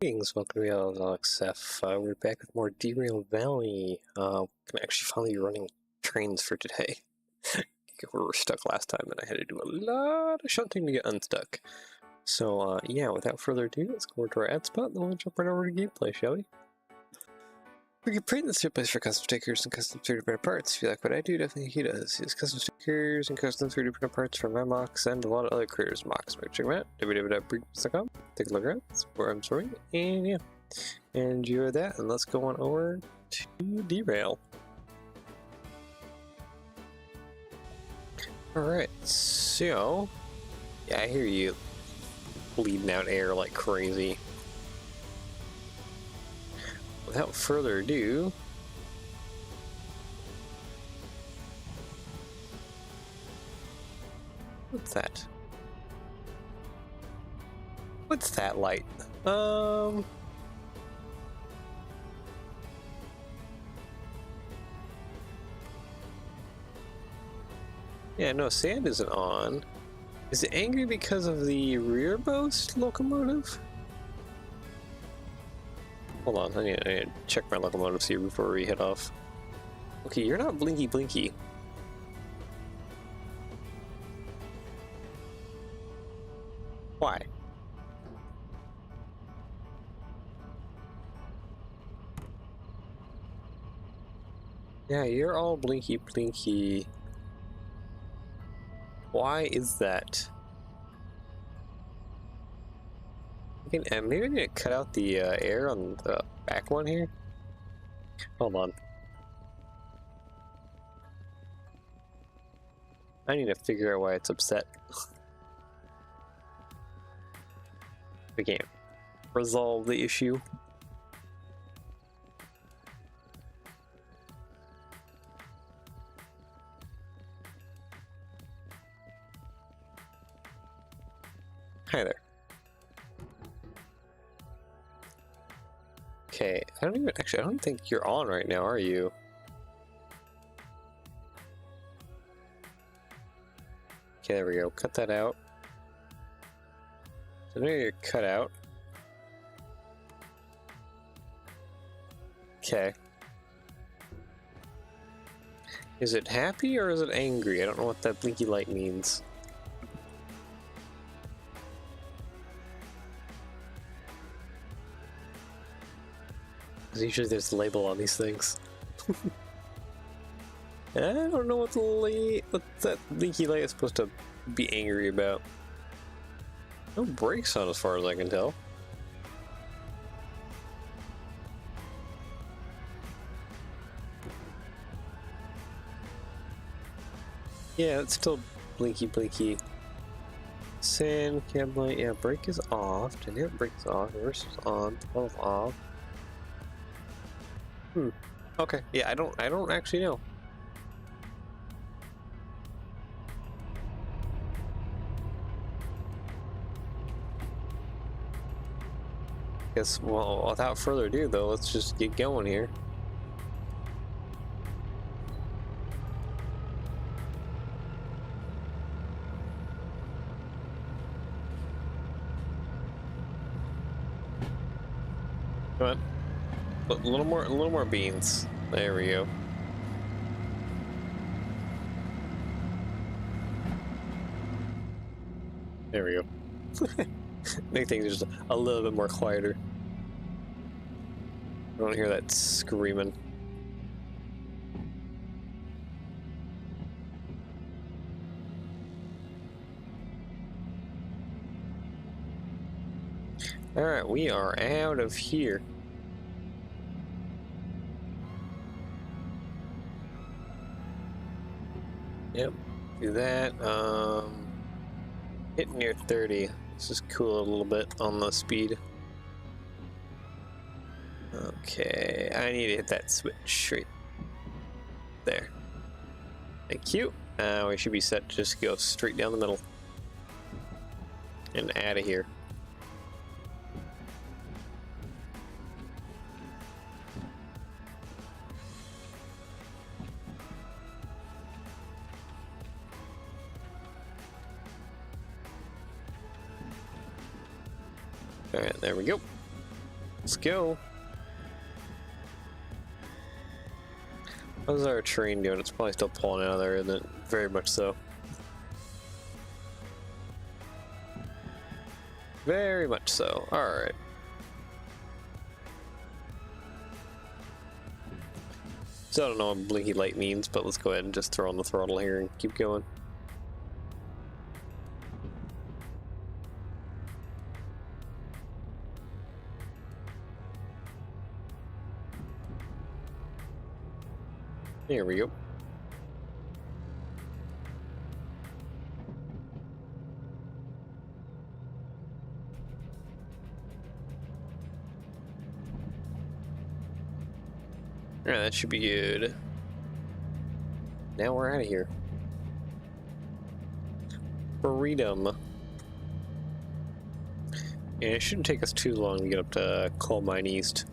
Greetings, welcome to Alex F. We're back with more Derail Valley. I'm actually finally running trains for today. We were stuck last time and I had to do a lot of shunting to get unstuck. So yeah, without further ado, let's go over to our ad spot and then we'll jump right over to gameplay, shall we? We can print this place for custom stickers and custom 3D printed parts. If you like what I do, definitely he does. He has custom stickers and custom 3D printed parts for my mocks and a lot of other creators' mocks. Make check them out. www.rebrickable.com. Take a look around. That's where I'm sorry. And yeah, enjoy that. And let's go on over to Derail. Alright, so yeah, I hear you bleeding out air like crazy. Without further ado, what's that? What's that light? Yeah, no, sand isn't on. Is it angry because of the rearmost locomotive? Hold on, I need to check my locomotives here before we head off. Okay, you're not blinky blinky. Why? Yeah, you're all blinky blinky. Why is that? Maybe I need to cut out the air on the back one here. Hold on. I need to figure out why it's upset. We can't resolve the issue. Hi there. Okay, I don't think you're on right now, are you? Okay, there we go. Cut that out. So now you're cut out. Okay. Is it happy or is it angry? I don't know what that blinky light means. Because usually there's a label on these things. I don't know what that blinky light is supposed to be angry about. No brakes on as far as I can tell. Yeah, it's still blinky blinky. Sand, cab light, yeah, brake is off. Dynamic brake is off. Reverse is on. Throttle is off. Okay. Yeah, I don't actually know. Guess, well, without further ado, though, let's just get going here. Come on. A little more beans. There we go. There we go. Make things just a little bit more quieter. I don't hear that screaming. Alright, we are out of here. Yep, do that. Hit near 30. This is cool a little bit on the speed. Okay, I need to hit that switch right there. Thank you. We should be set to just go straight down the middle and out of here. Alright, there we go. Let's go. How's our train doing? It's probably still pulling out of there, isn't it? Very much so. Very much so. Alright. So I don't know what blinky light means, but let's go ahead and just throw on the throttle here and keep going. There we go. Alright, that should be good. Now we're out of here. Freedom. And it shouldn't take us too long to get up to Coal Mine East.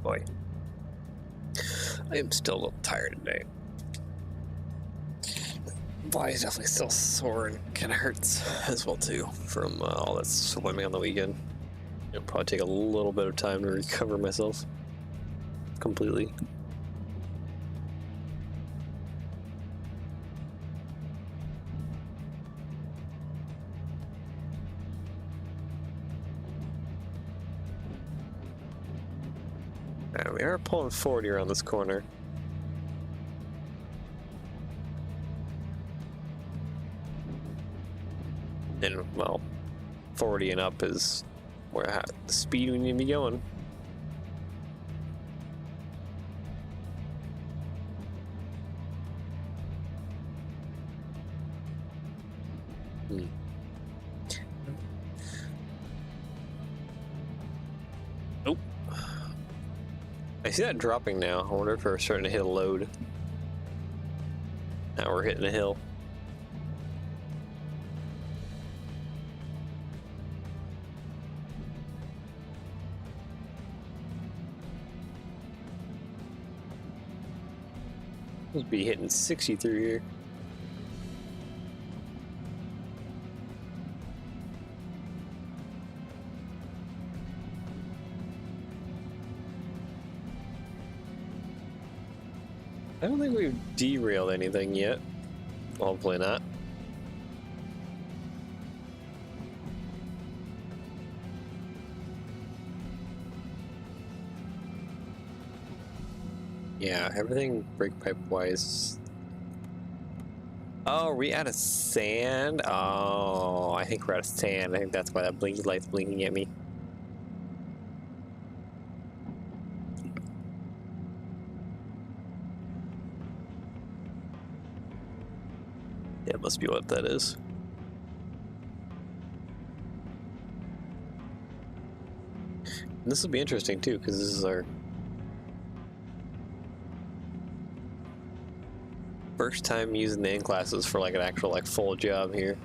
Boy. I am still a little tired today. Body's definitely still sore and kind of hurts as well too from all that swimming on the weekend. It'll probably take a little bit of time to recover myself completely. We are pulling 40 around this corner. And, well, 40 and up is where the speed we need to be going. Nope. I see that dropping now. I wonder if we're starting to hit a load. Now we're hitting a hill. We'll be hitting 60 through here. I don't think we've derailed anything yet. Well, hopefully not. Yeah, everything brake pipe wise. Oh, are we out of sand? Oh, I think we're out of sand. I think that's why that blinky light's blinking at me. That must be what that is. And this will be interesting too, because this is our first time using the N classes for like an actual like full job here.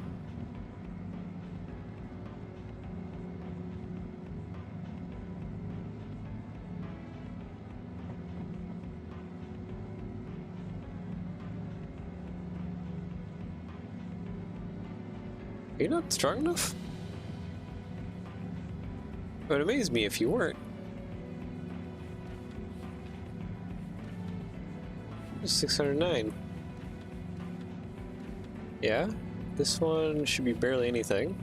You're not strong enough? It would amaze me if you weren't. 609. Yeah, this one should be barely anything.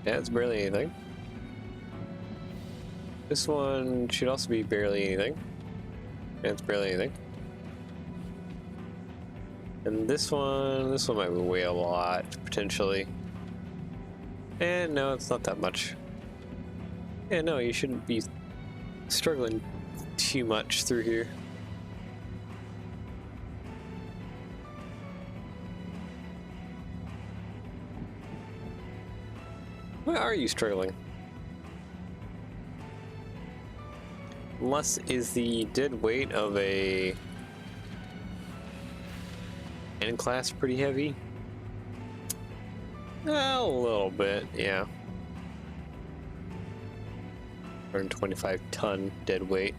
Yeah, it's barely anything. This one should also be barely anything. Yeah, it's barely anything. And this one might weigh a lot, potentially. And no, it's not that much. Yeah, no, you shouldn't be struggling too much through here. Why are you struggling? Unless is the dead weight of a N class pretty heavy? A little bit, yeah. 125 ton dead weight.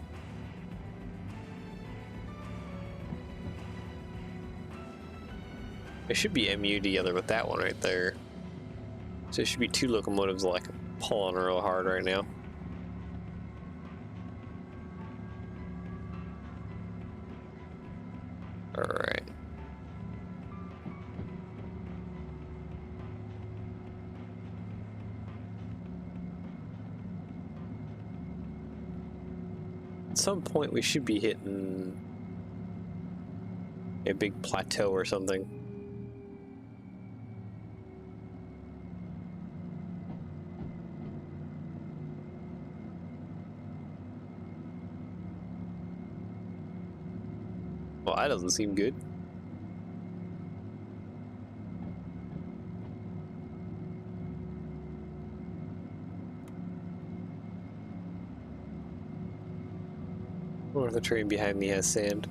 It should be MU together with that one right there. So it should be two locomotives like pulling real hard right now. Alright. At some point we should be hitting a big plateau or something. Well, that doesn't seem good. Or the train behind me has sand.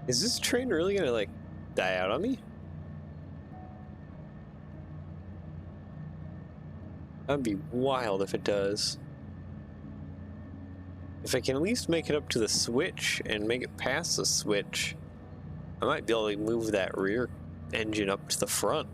Is this train really gonna, like, die out on me? That'd be wild if it does. If I can at least make it up to the switch and make it past the switch, I might be able to move that rear engine up to the front.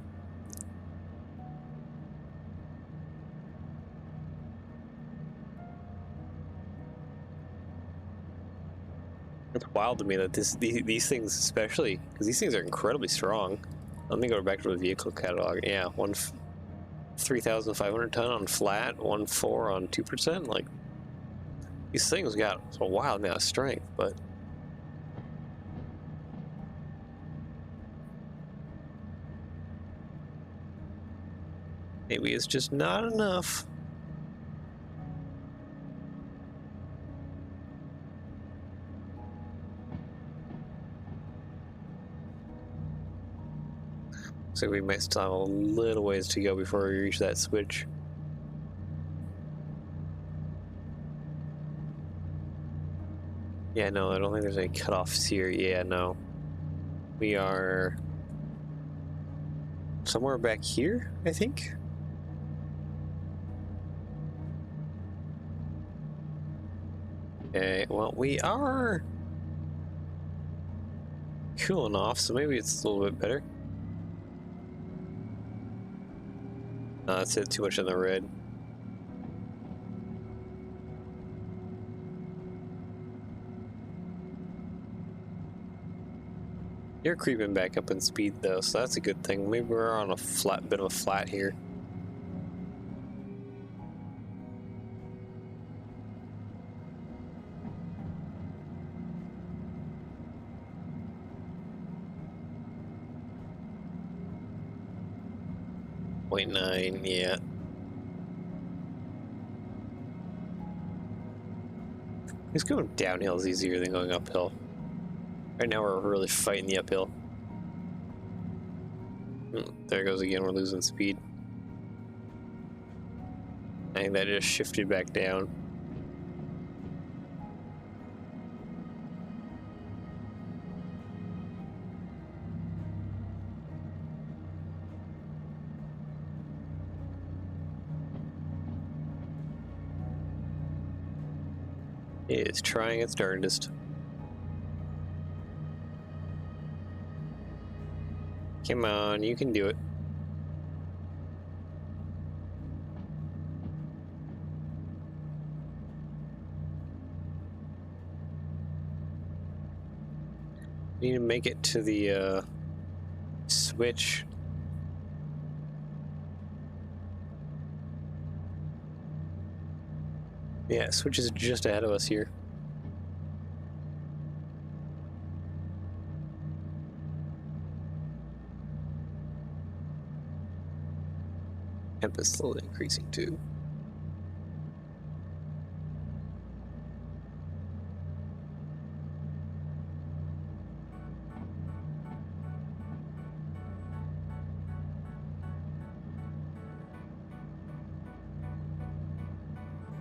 It's wild to me that these things, especially because these things are incredibly strong. Let me go back to the vehicle catalog. Yeah, 3,500 ton on flat, 1.4 on 2%. Like, these things got a wild amount of strength, but maybe it's just not enough. So we might still have a little ways to go before we reach that switch. Yeah, no, I don't think there's any cutoffs here. Yeah, no. We are somewhere back here, I think. Okay, well, we are cooling off, so maybe it's a little bit better. No, that's it, too much in the red. You're creeping back up in speed though, so that's a good thing. Maybe we're on a bit of a flat here. .9, yeah. It's going downhill is easier than going uphill. Right now we're really fighting the uphill. There it goes again, we're losing speed. I think that just shifted back down. It is trying its darndest. Come on, you can do it. We need to make it to the switch. Yeah, switch is just ahead of us here. Temp is slowly increasing too.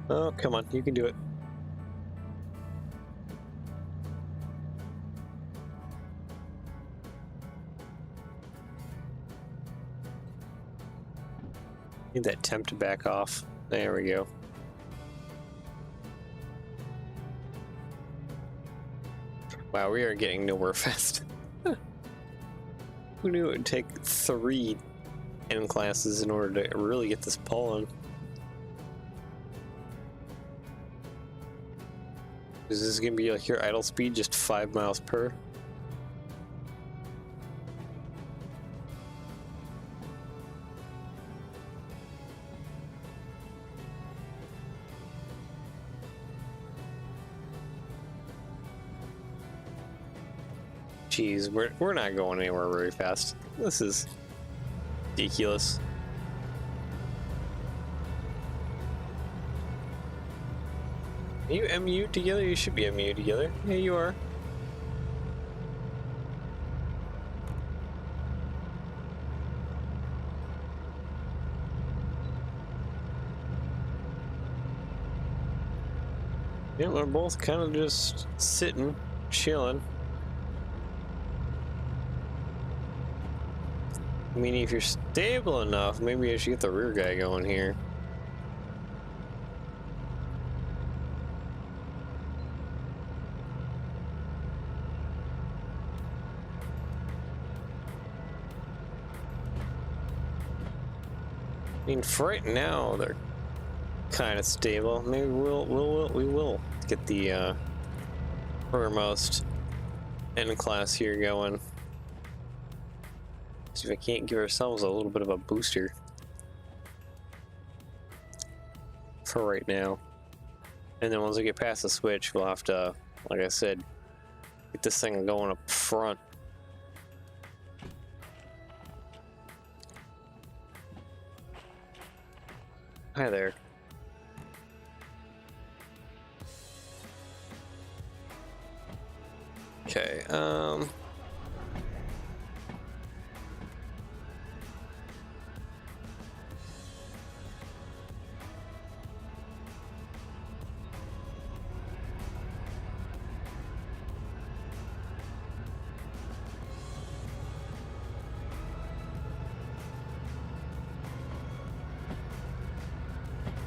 Oh, come on, you can do it. Need that temp to back off. There we go. Wow, we are getting nowhere fast. Who knew it would take 3 N classes in order to really get this pulling? Is this gonna be like your idle speed, just 5 miles per? Jeez, we're not going anywhere very fast. This is ridiculous. Are you MU together? You should be MU together. Yeah, you are. Yeah, we're both kind of just sitting, chilling. I mean, if you're stable enough, maybe I should get the rear guy going here. I mean, for right now, they're kind of stable. Maybe we will get the rearmost N class here going. See if I can't give ourselves a little bit of a booster for right now. And then once we get past the switch, we'll have to, like I said, get this thing going up front. Hi there. Okay,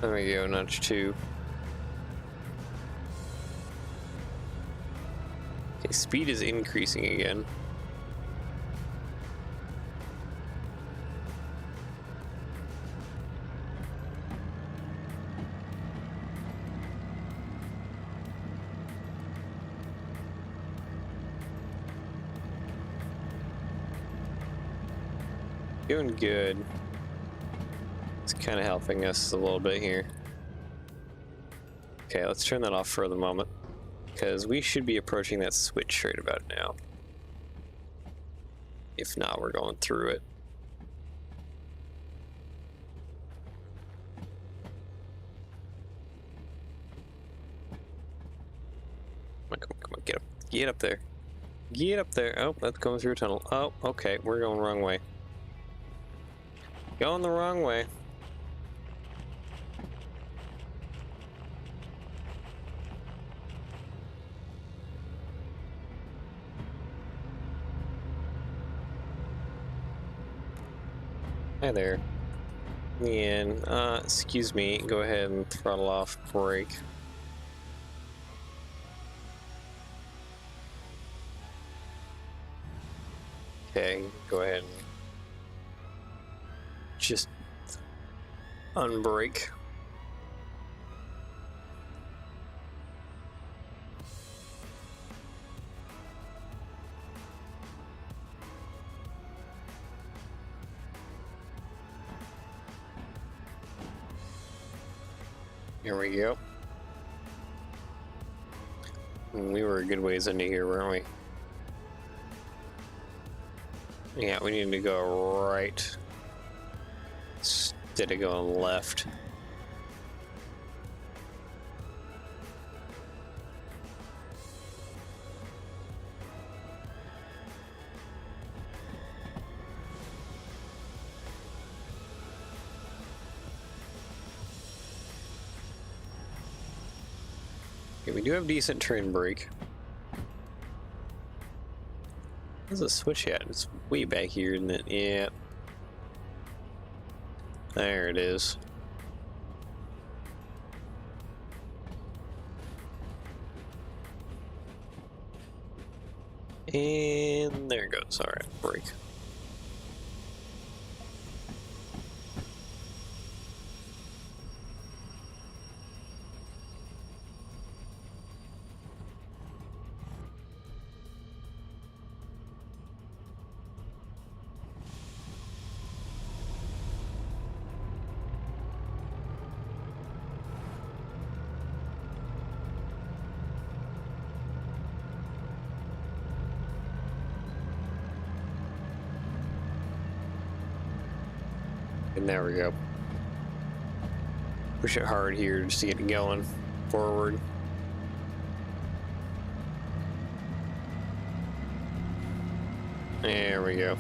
there we go, notch 2. Okay, speed is increasing again. Doing good. It's kind of helping us a little bit here. Okay, let's turn that off for the moment, because we should be approaching that switch right about now. If not, we're going through it. Come on, get up. Get up there. Get up there. Oh, that's going through a tunnel. Oh, okay, we're going the wrong way. Going the wrong way. Hi there. And, excuse me, go ahead and throttle off brake. Okay, go ahead and just unbrake. Here we go. We were a good ways into here, weren't we? Yeah, we need to go right instead of going left. Okay, we do have decent turn brake. Where's the switch at? It's way back here, isn't it? Yeah. There it is. And there it goes. Alright, brake. And there we go. Push it hard here just to get it going forward. There we go.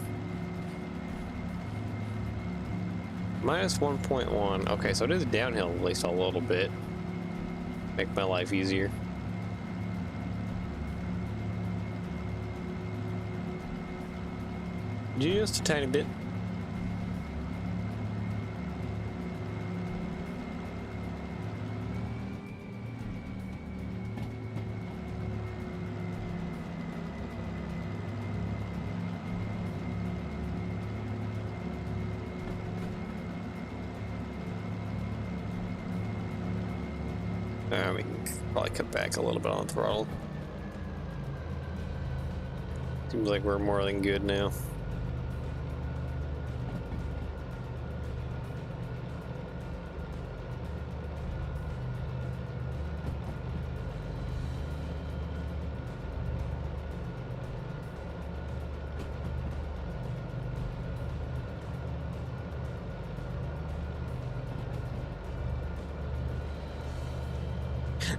Minus 1.1. Okay, so it is downhill at least a little bit. Make my life easier. Just a tiny bit. We can probably cut back a little bit on the throttle. Seems like we're more than good now.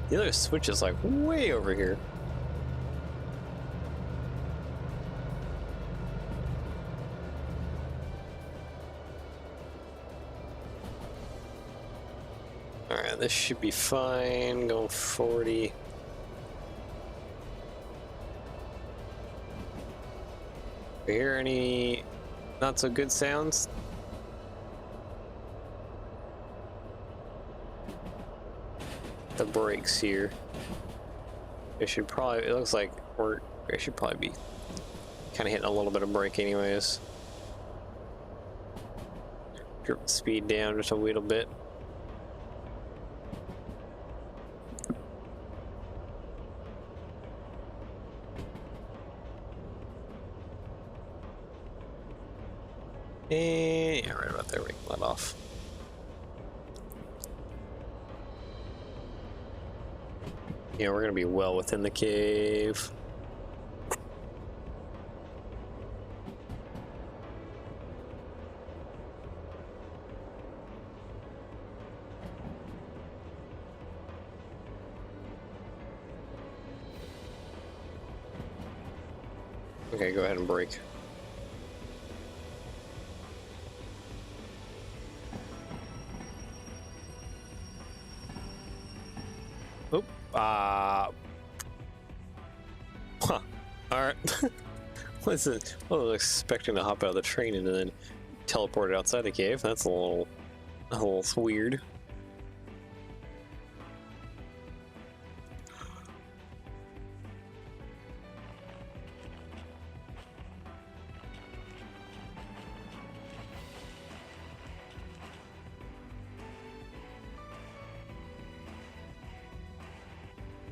The other switch is like way over here. Alright, this should be fine. Going 40. Do you hear any not so good sounds? The brakes here. It should probably, it looks like it should probably be kind of hitting a little bit of brake anyways. Drop the speed down just a little bit. And yeah, right about there, we can let off. Yeah, we're gonna be well within the cave. Okay, go ahead and brake. Oop. Huh. Alright. What's it? I was expecting to hop out of the train and then teleport outside the cave. That's a little weird.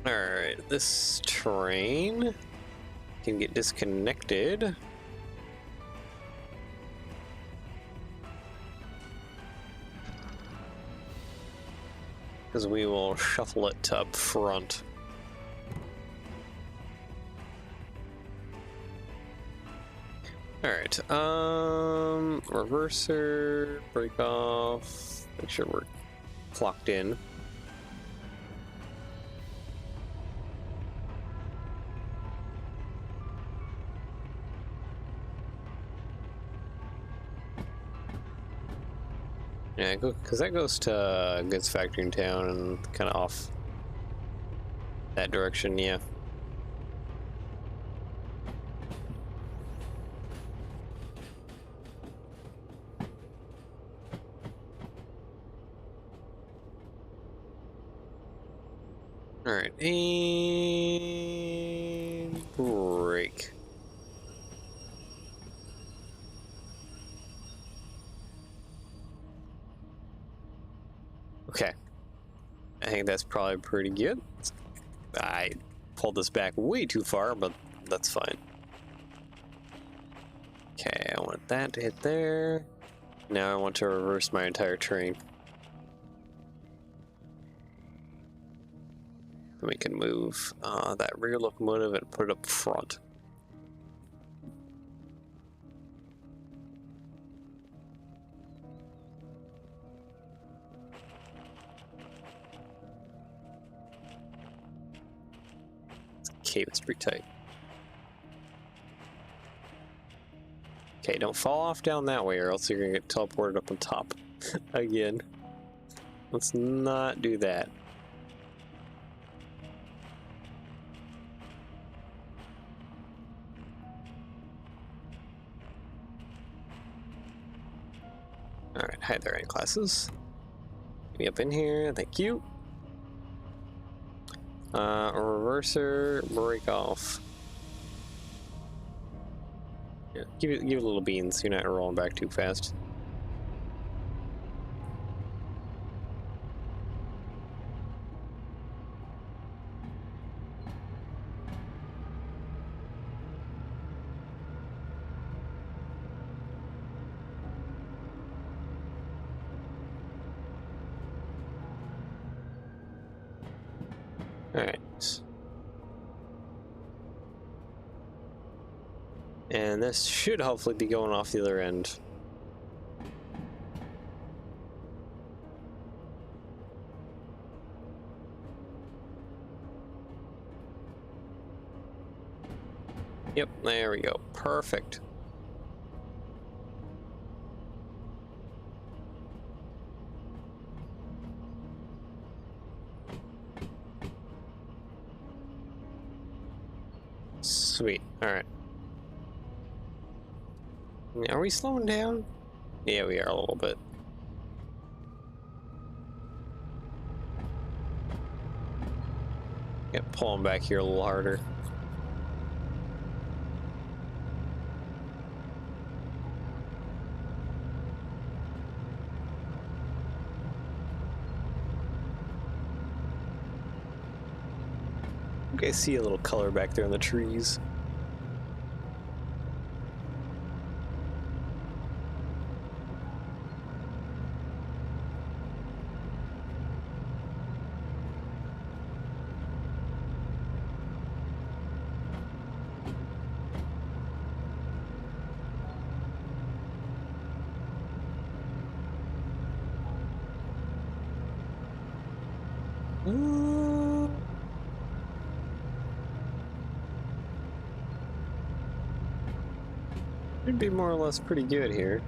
Alright, this train can get disconnected. Because we will shuffle it to up front. Alright, reverser, break off, make sure we're clocked in. Yeah, because that goes to goods factory in town and kind of off that direction, yeah. Alright, and break. Okay. I think that's probably pretty good. I pulled this back way too far, but that's fine. Okay, I want that to hit there. Now I want to reverse my entire train. Then we can move that rear locomotive and put it up front. This cave is pretty tight. Okay, don't fall off down that way or else you're gonna get teleported up on top again. Let's not do that. Alright, hi there, A classes. Get me up in here, thank you. Reverser, break off. Yeah, give it a little beans, you're not rolling back too fast. Alright. And this should hopefully be going off the other end. Yep, there we go. Perfect. Sweet. Alright. Are we slowing down? Yeah, we are a little bit. Yeah, pull them back here a little harder. Okay, I see a little color back there in the trees. Should be more or less pretty good here.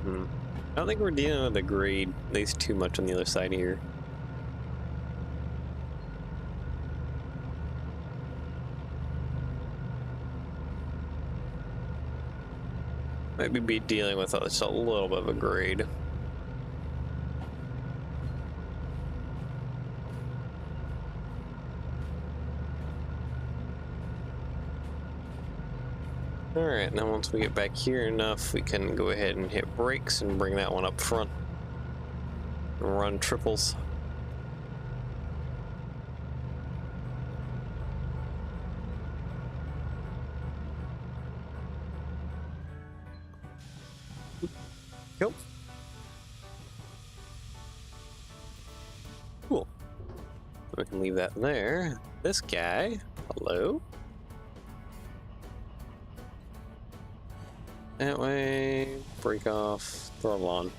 I don't think we're dealing with the grade, at least too much on the other side here. Might be dealing with just a little bit of a grade. Alright, now once we get back here enough, we can go ahead and hit brakes and bring that one up front. And run triples. Cool. Cool. We can leave that there. This guy, hello? That way, break off, throttle on.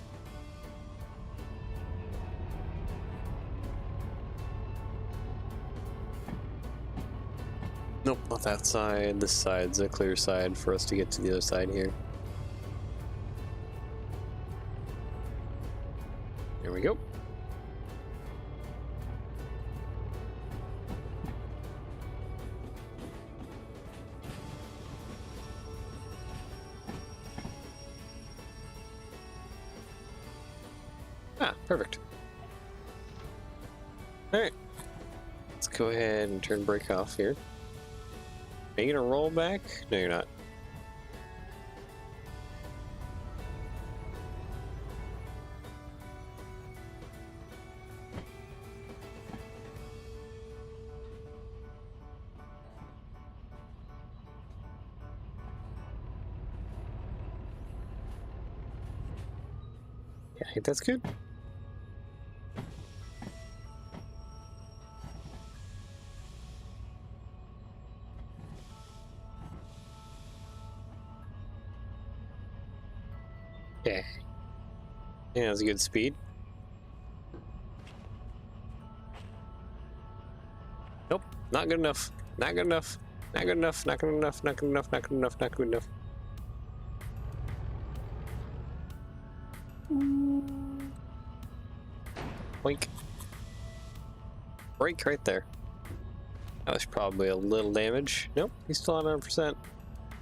Nope, not that side. This side's a clear side for us to get to the other side here. There we go. Ah, perfect. Alright. Let's go ahead and turn brake off here. Are you gonna roll back? No, you're not. Yeah, I think that's good. Yeah. Yeah, that's a good speed. Nope, not good enough. Not good enough. Not good enough. Not good enough. Not good enough. Not good enough. Not good enough. Boink. Break right there. That was probably a little damage. Nope, he's still at 100%.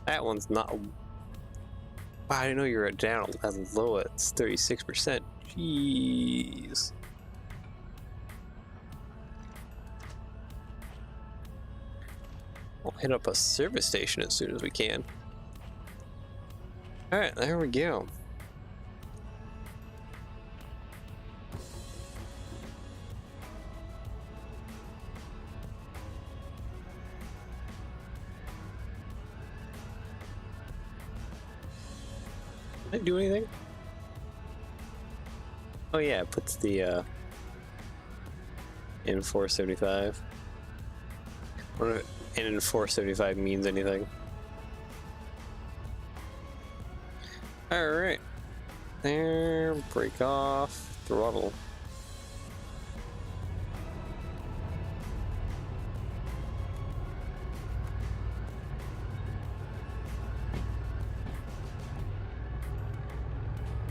That one's not. Wow, I didn't know you were down as low as 36%. Jeez. We'll hit up a service station as soon as we can. Alright, there we go. Did I do anything? Oh yeah, it puts the in 475. I wonder if in 475 means anything. Alright. There, break off, throttle.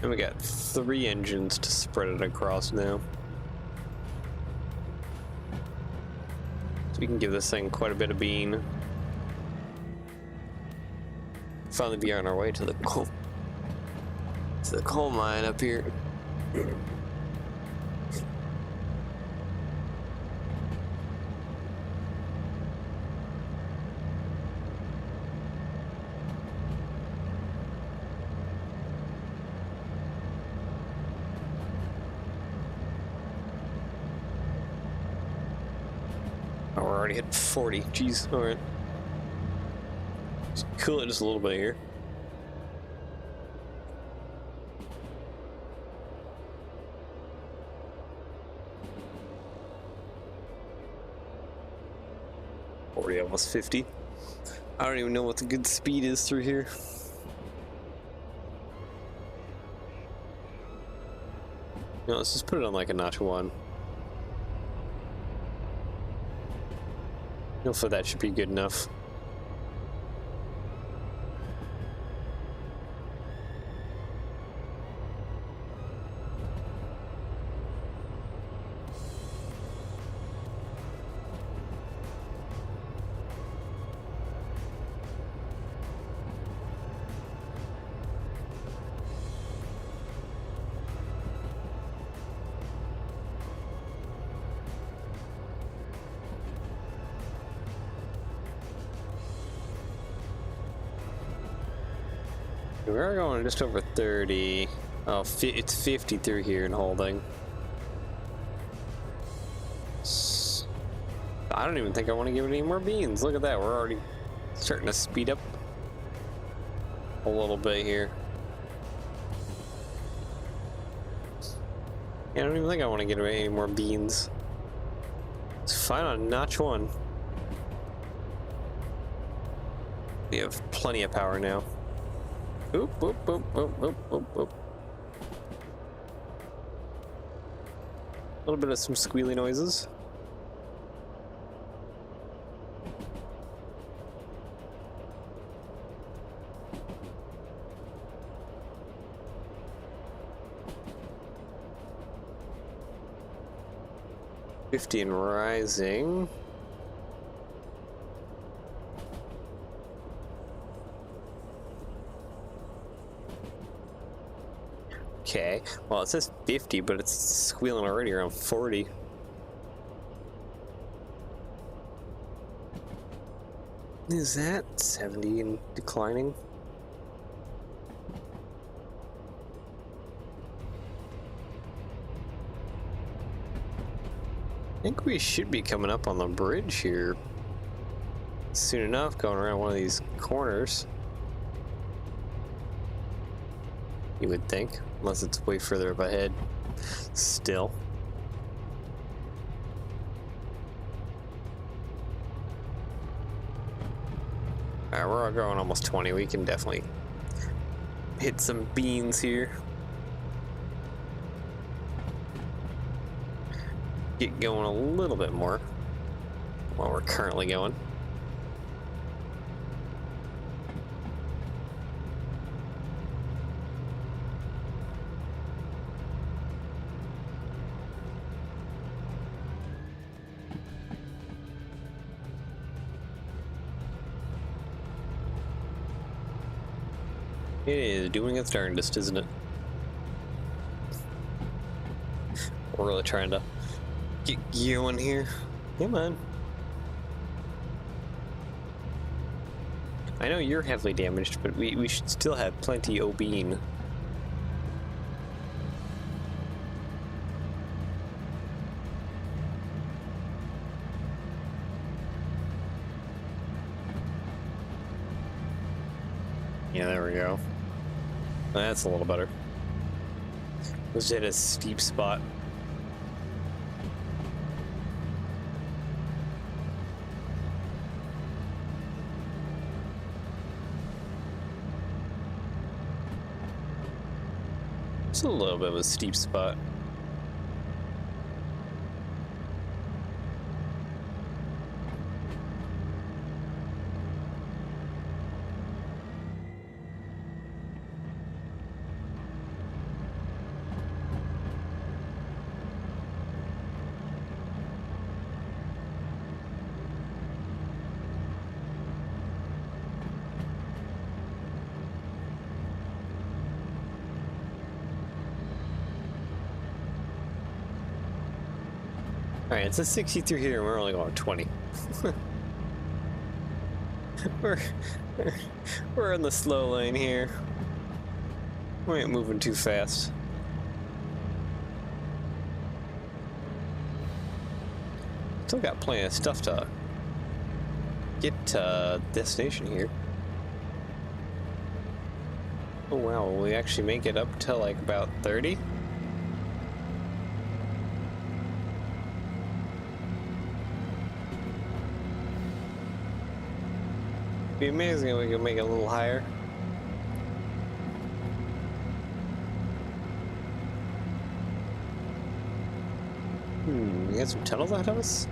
And we got 3 engines to spread it across now. So we can give this thing quite a bit of bean. Finally be on our way to the coal mine up here. Oh, we're already hitting 40. Jeez, alright. Let's cool it just a little bit here. Almost 50. I don't even know what the good speed is through here. No, let's just put it on like a notch 1. Hopefully that should be good enough. We're going just over 30. Oh, it's 50 through here and holding. I don't even think I want to give it any more beans. Look at that. We're already starting to speed up a little bit here. Yeah, I don't even think I want to give it any more beans. It's fine on notch 1. We have plenty of power now. Oop, oop, oop, oop, oop, oop, oop. A little bit of some squealy noises. $50 and rising. Okay, well it says 50, but it's squealing already around 40. Is that 70 and declining? I think we should be coming up on the bridge here soon enough, going around one of these corners. You would think, unless it's way further up ahead still. Alright, we're all going almost 20. We can definitely hit some beans here. Get going a little bit more while we're currently going. It is doing its darndest, isn't it? We're really trying to get going here. Come on. I know you're heavily damaged, but we should still have plenty of bean. Yeah, there we go. That's a little better. Let's hit a steep spot. It's a little bit of a steep spot. Alright, it's a 60 through here and we're only going 20. we're in the slow lane here. We ain't moving too fast. Still got plenty of stuff to get to destination here. Oh wow, will we actually make it up to like about 30? Be amazing if we could make it a little higher. We got some tunnels ahead of us?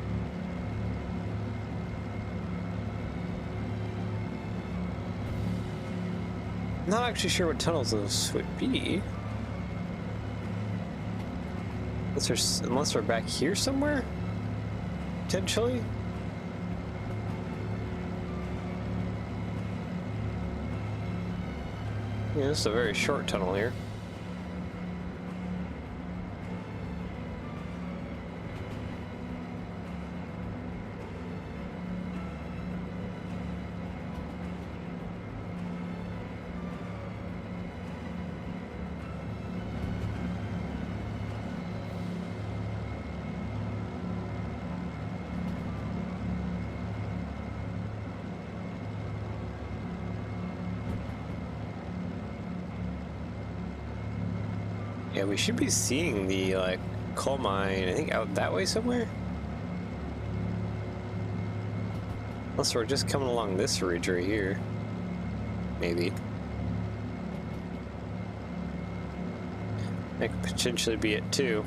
Not actually sure what tunnels those would be. Unless we're back here somewhere? Potentially? Yeah, this is a very short tunnel here. Yeah, we should be seeing the, like, coal mine, I think out that way somewhere? Unless we're just coming along this ridge right here. Maybe. That could potentially be it too.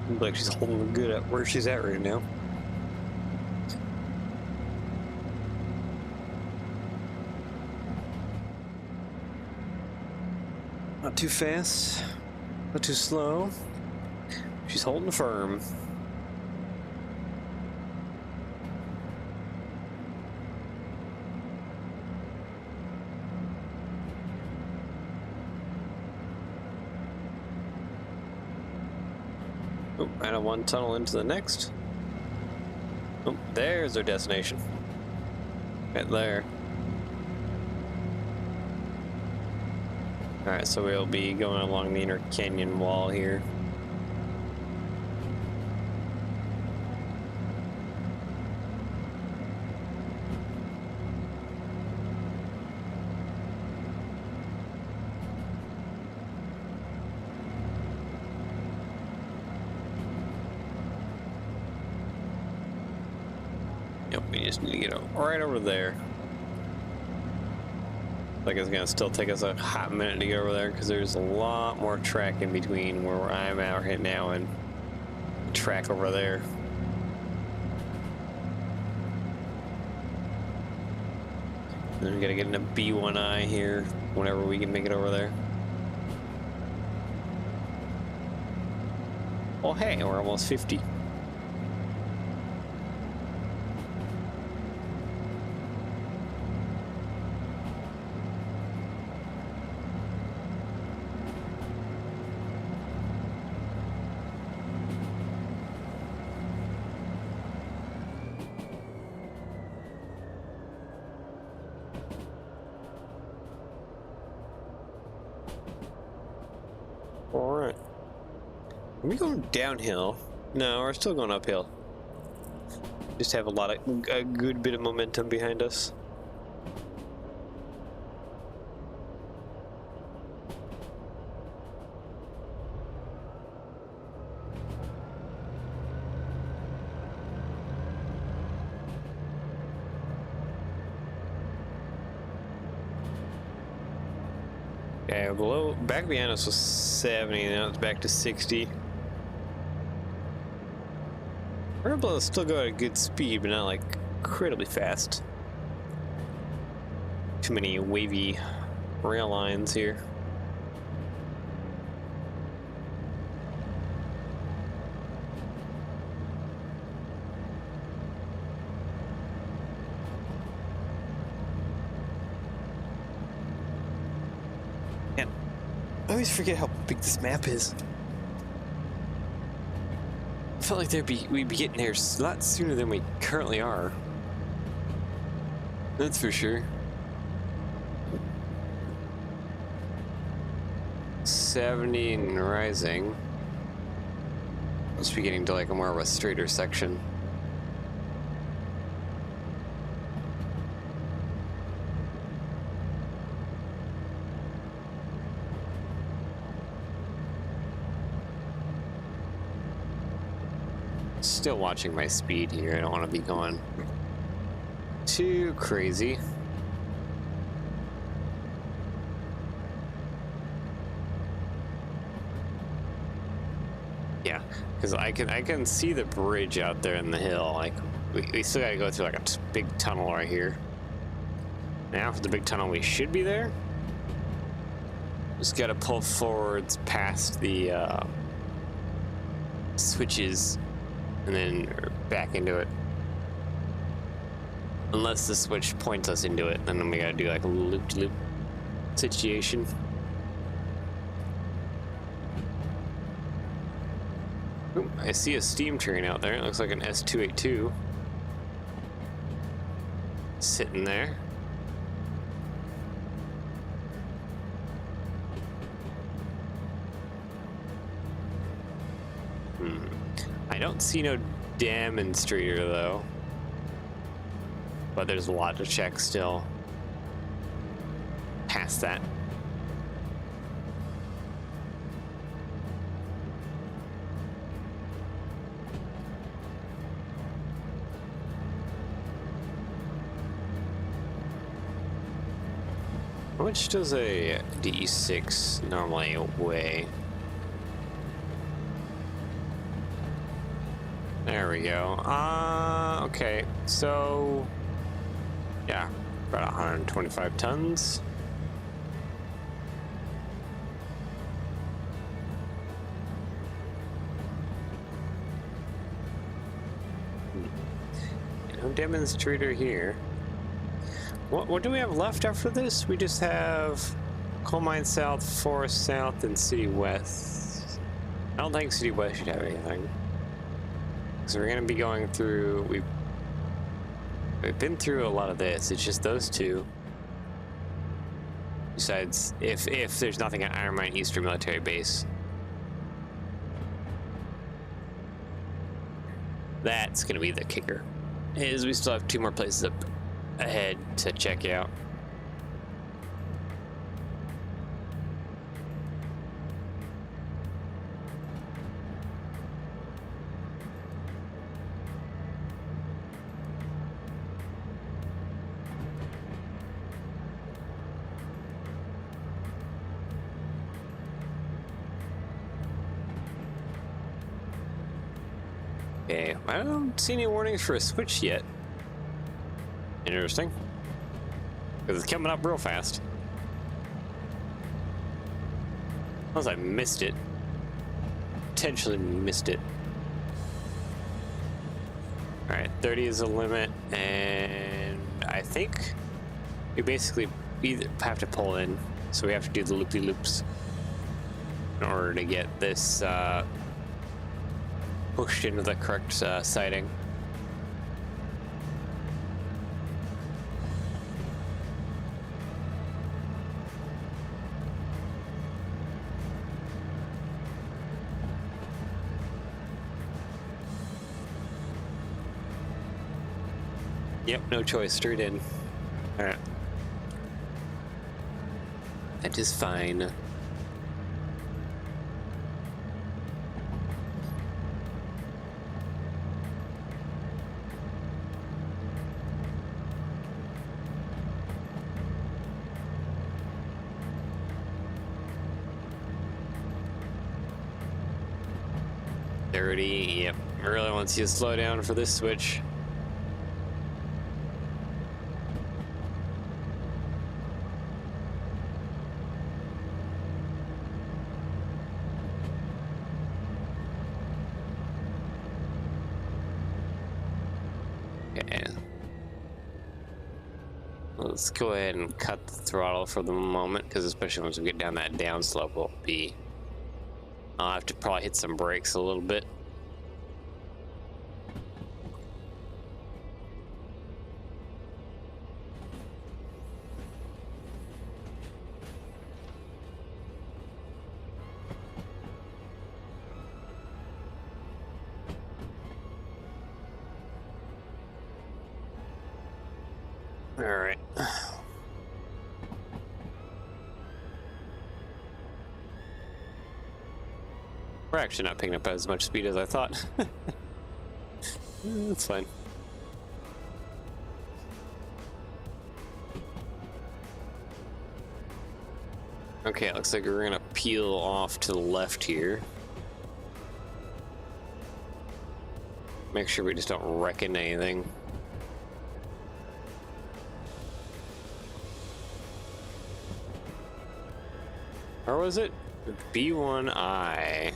Looks like she's holding good at where she's at right now. Not too fast, not too slow. She's holding firm. Oh, out of one tunnel into the next. Oh, there's our destination. Right there. Alright, so we'll be going along the inner canyon wall here. Yep, we just need to get right over there. Like it's gonna still take us a hot minute to get over there because there's a lot more track in between where I'm at right now and the track over there. And then we gotta get into B1I here whenever we can make it over there. Oh hey, we're almost 50. Alright. Are we going downhill? No, we're still going uphill. Just have a good bit of momentum behind us. Yeah, back behind us was 70, now it's back to 60. We're able to still go at a good speed, but not like incredibly fast. Too many wavy rail lines here. Man, I always forget how big this map is. I felt like we'd be getting there a lot sooner than we currently are. That's for sure. 70 and rising. Must be getting to like more of a straighter section. Still watching my speed here. I don't want to be going too crazy. Yeah, because I can see the bridge out there in the hill. Like we still gotta go through like a big tunnel right here. Now for the big tunnel, we should be there. Just gotta pull forwards past the switches. And then back into it. Unless the switch points us into it, then we gotta do like a loop-to-loop situation. Ooh, I see a steam train out there. It looks like an S282. Sitting there. I don't see no demonstrator though, but there's a lot to check still past that. How much does a D6 normally weigh? There we go. Okay, so yeah, about 125 tons. No demonstrator here. What do we have left after this? We just have Coal Mine South, Forest South, and City West. I don't think City West should have anything. So we're gonna be going through. We've been through a lot of this. It's just those two. Besides, if there's nothing at Iron Mine Eastern Military Base, that's gonna be the kicker. Is we still have 2 more places up ahead to check out. Okay, I don't see any warnings for a switch yet. Interesting. Because it's coming up real fast. Unless I missed it. Potentially missed it. Alright, 30 is the limit, and I think we basically either have to pull in, so we have to do the loopy-loops in order to get this pushed into the correct siding. Yep, no choice, straight in. Alright. That is fine. Yep, really wants you to slow down for this switch. Okay. Let's go ahead and cut the throttle for the moment, because especially once we get down that downslope, I'll have to probably hit some brakes a little bit. All right. We're actually not picking up as much speed as I thought. That's fine. Okay, it looks like we're gonna peel off to the left here. Make sure we just don't wreck into anything. Or was it B1I?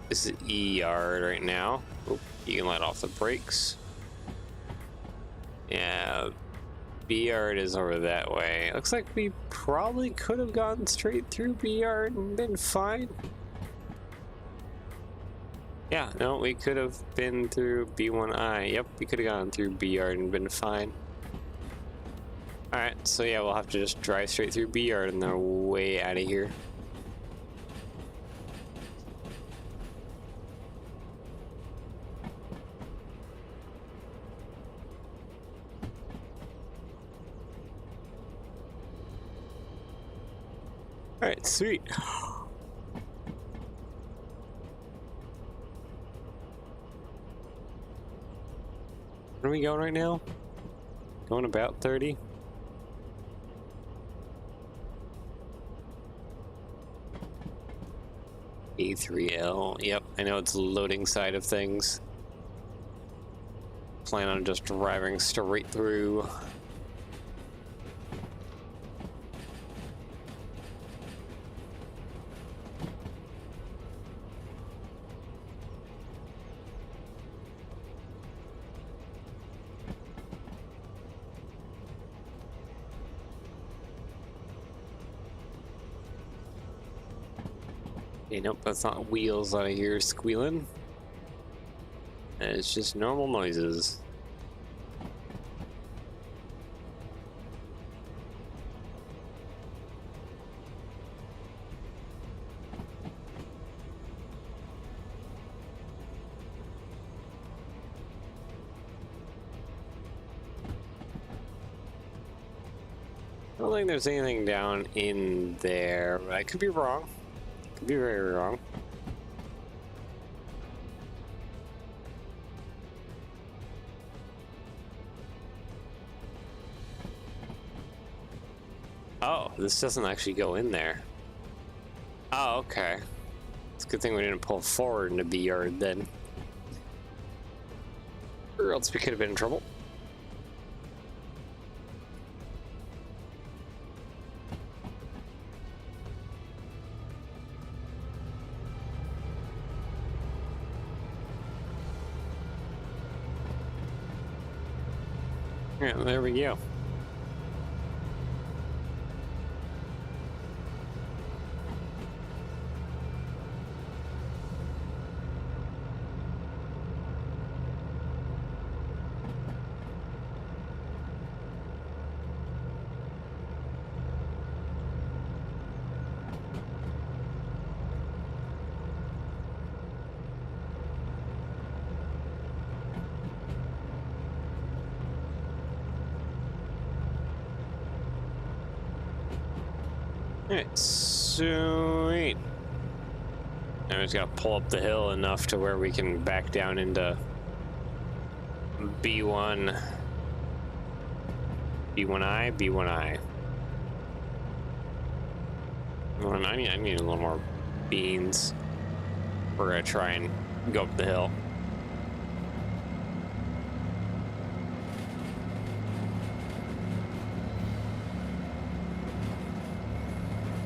This is E yard right now. Oop, you can let off the brakes. Yeah, B yard is over that way. Looks like we probably could have gone straight through B yard and been fine. Yeah, no, we could have been through B1I. Yep, we could have gone through B yard and been fine. Alright, so yeah, we'll have to just drive straight through B yard and then way out of here. Alright, sweet. Where are we going right now? Going about 30? A3L. Yep, I know it's the loading side of things. Plan on just driving straight through. Okay, nope, that's not wheels out of here squealing. It's just normal noises. I don't think there's anything down in there, but I could be wrong. Could be very wrong. Oh, this doesn't actually go in there. Oh, okay. It's a good thing we didn't pull forward into B yard then. Or else we could have been in trouble. Yeah, there we go. Alright, sweet. Now we just gotta pull up the hill enough to where we can back down into B1. B1I, B1I. I need a little more beans. We're gonna try and go up the hill.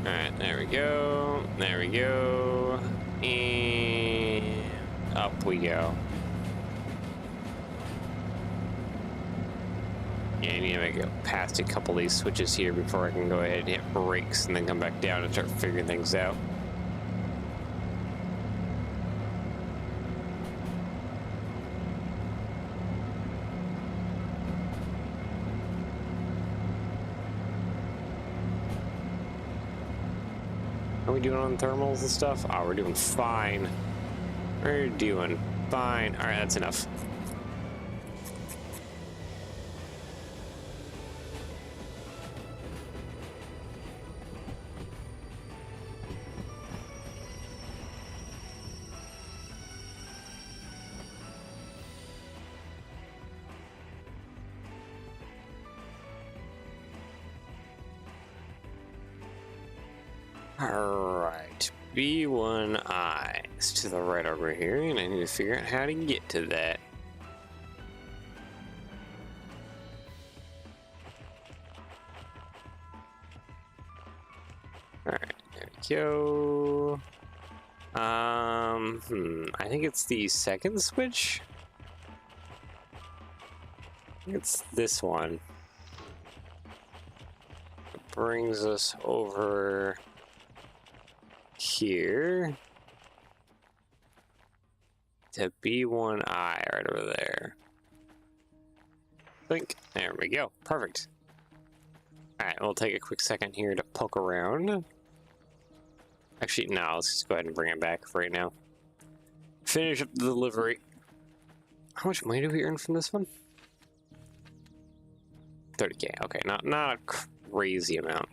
Alright, there we go. There we go. And up we go. Yeah, I need to make it past a couple of these switches here before I can go ahead and hit brakes and then come back down and start figuring things out. How are we doing on thermals and stuff? Oh, we're doing fine. We're doing fine. All right, that's enough. Alright, B1I is to the right over here, and I need to figure out how to get to that. Alright, there we go. I think it's the second switch? I think it's this one. It brings us over here to B1I right over there. Think. There we go. Perfect. Alright, we'll take a quick second here to poke around. Actually, no, let's just go ahead and bring it back for right now. Finish up the delivery. How much money do we earn from this one? 30K. Okay, not a crazy amount.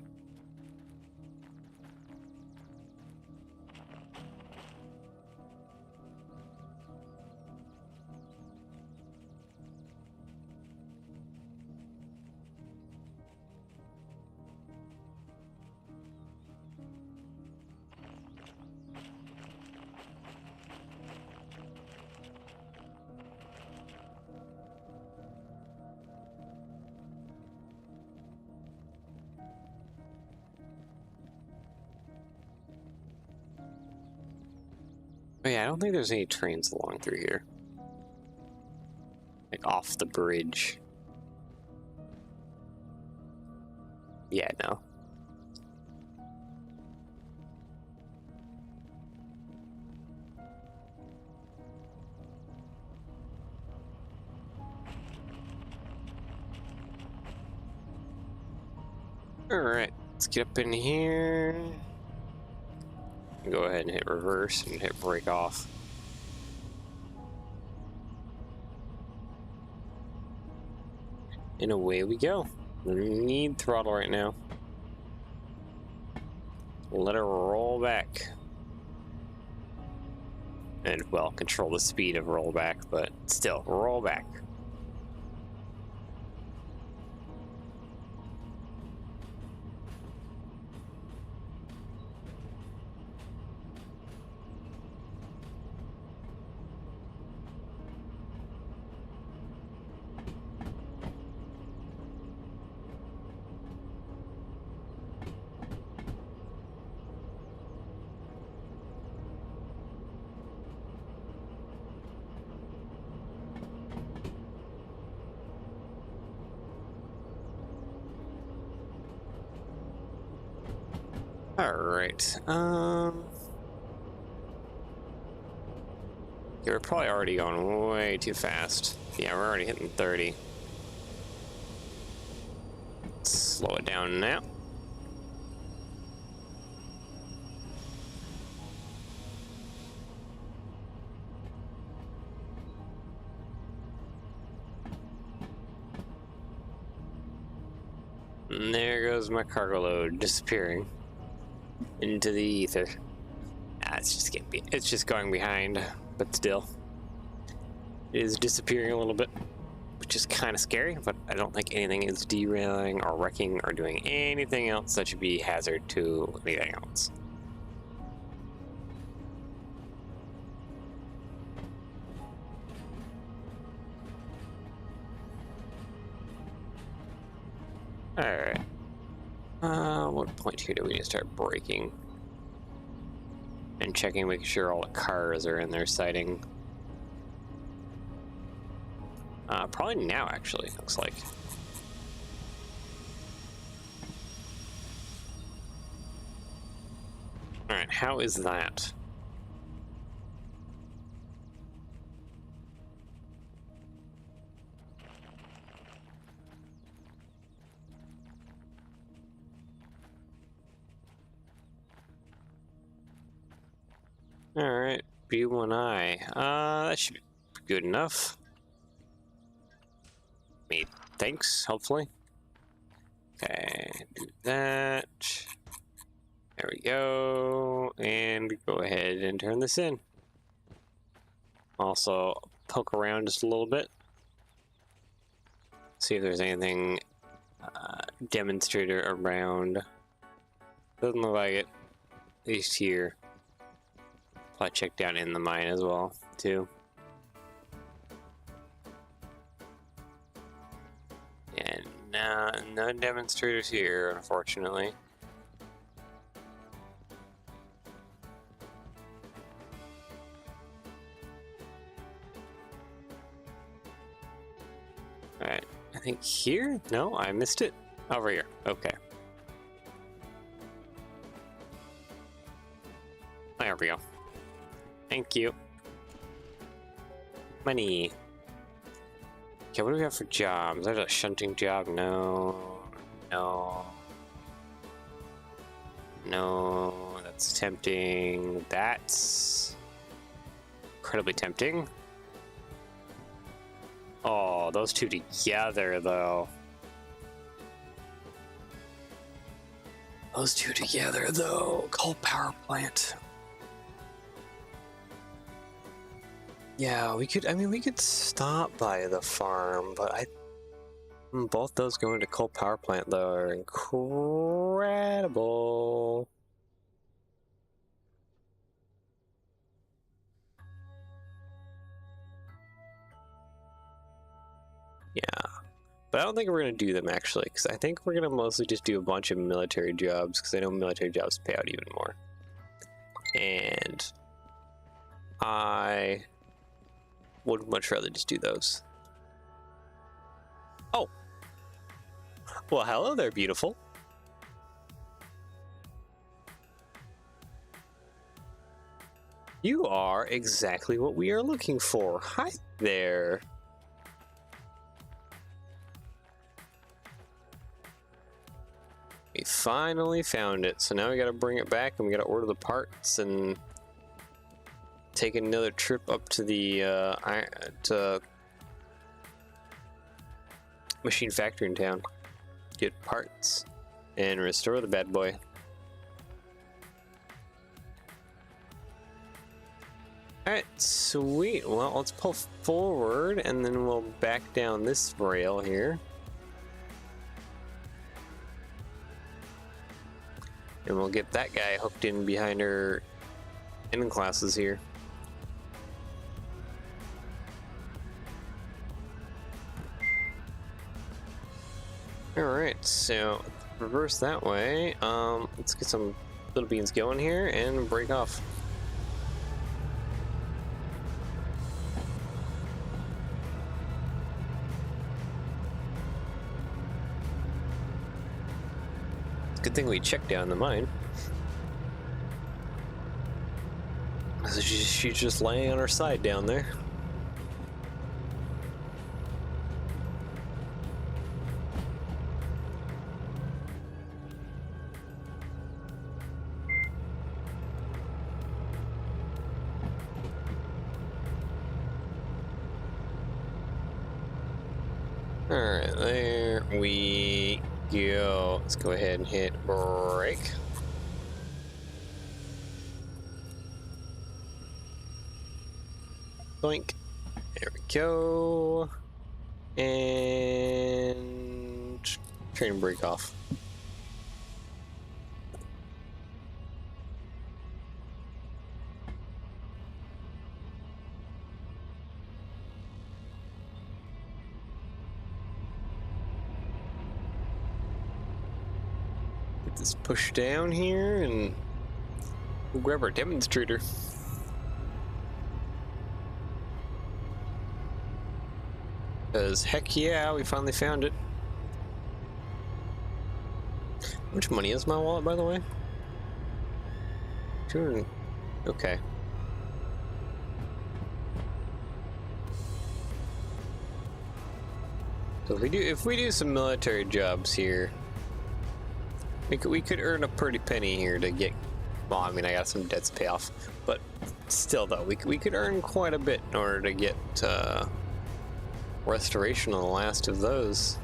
Oh yeah, I don't think there's any trains along through here. Like off the bridge. Yeah, no. Alright, let's get up in here. Go ahead and hit reverse and hit brake off. And away we go. We need throttle right now. Let her roll back. And, well, control the speed of rollback, but still, roll back. Alright, yeah, we're probably already going way too fast. Yeah, we're already hitting 30. Slow it down now. And there goes my cargo load disappearing into the ether. It's just going behind, but still, it is disappearing a little bit, which is kind of scary. But I don't think anything is derailing or wrecking or doing anything else that should be hazard to anything else. All right. What point here do we need to start braking and checking, making sure all the cars are in their sighting? Probably now, actually, looks like. All right, how is that? All right, B1I. That should be good enough. Thanks, hopefully. Okay, do that. There we go. And go ahead and turn this in. Also, poke around just a little bit. See if there's anything demonstrator around. Doesn't look like it. At least here. I'll check down in the mine as well, too. And no demonstrators here, unfortunately. Alright, I think here? No, I missed it. Over here, okay. There we go. Thank you. Money. Okay, what do we have for jobs? Is that a shunting job? No. No. No, that's tempting. That's incredibly tempting. Oh, those two together, though. Those two together, though. Coal power plant. Yeah, we could, I mean, we could stop by the farm, but both those going to coal power plant, though, are incredible. Yeah, but I don't think we're going to do them, actually, because I think we're going to mostly just do a bunch of military jobs, because I know military jobs pay out even more. And I would much rather just do those. Oh! Well, hello there, beautiful. You are exactly what we are looking for. Hi there. We finally found it, so now we gotta bring it back and we gotta order the parts and take another trip up to the machine factory in town. Get parts and restore the bad boy. Alright, sweet. Well, let's pull forward and then we'll back down this rail here. And we'll get that guy hooked in behind our end classes here. Alright, so reverse that way. Let's get some little beans going here and break off. Good thing we checked down the mine. So she's just laying on her side down there. Alright, there we go. Let's go ahead and hit brake. Boink. There we go. And train brake off. Get this push down here and we'll grab our demonstrator. Because heck yeah, we finally found it. How much money is my wallet, by the way? 200. Okay. So if we do some military jobs here, we could earn a pretty penny here to get. Well, I mean, I got some debts to pay off, but still, though, we could earn quite a bit in order to get restoration on the last of those.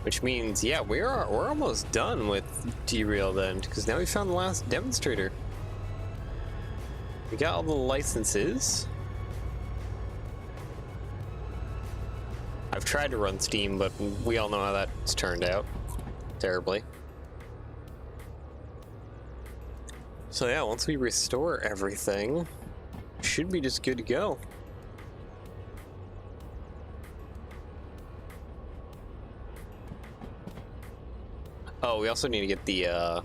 Which means, yeah, we're almost done with Derail then, because now we found the last demonstrator. We got all the licenses. I've tried to run Steam, but we all know how that's turned out. Terribly. So yeah, once we restore everything, should be just good to go. Oh, we also need to get the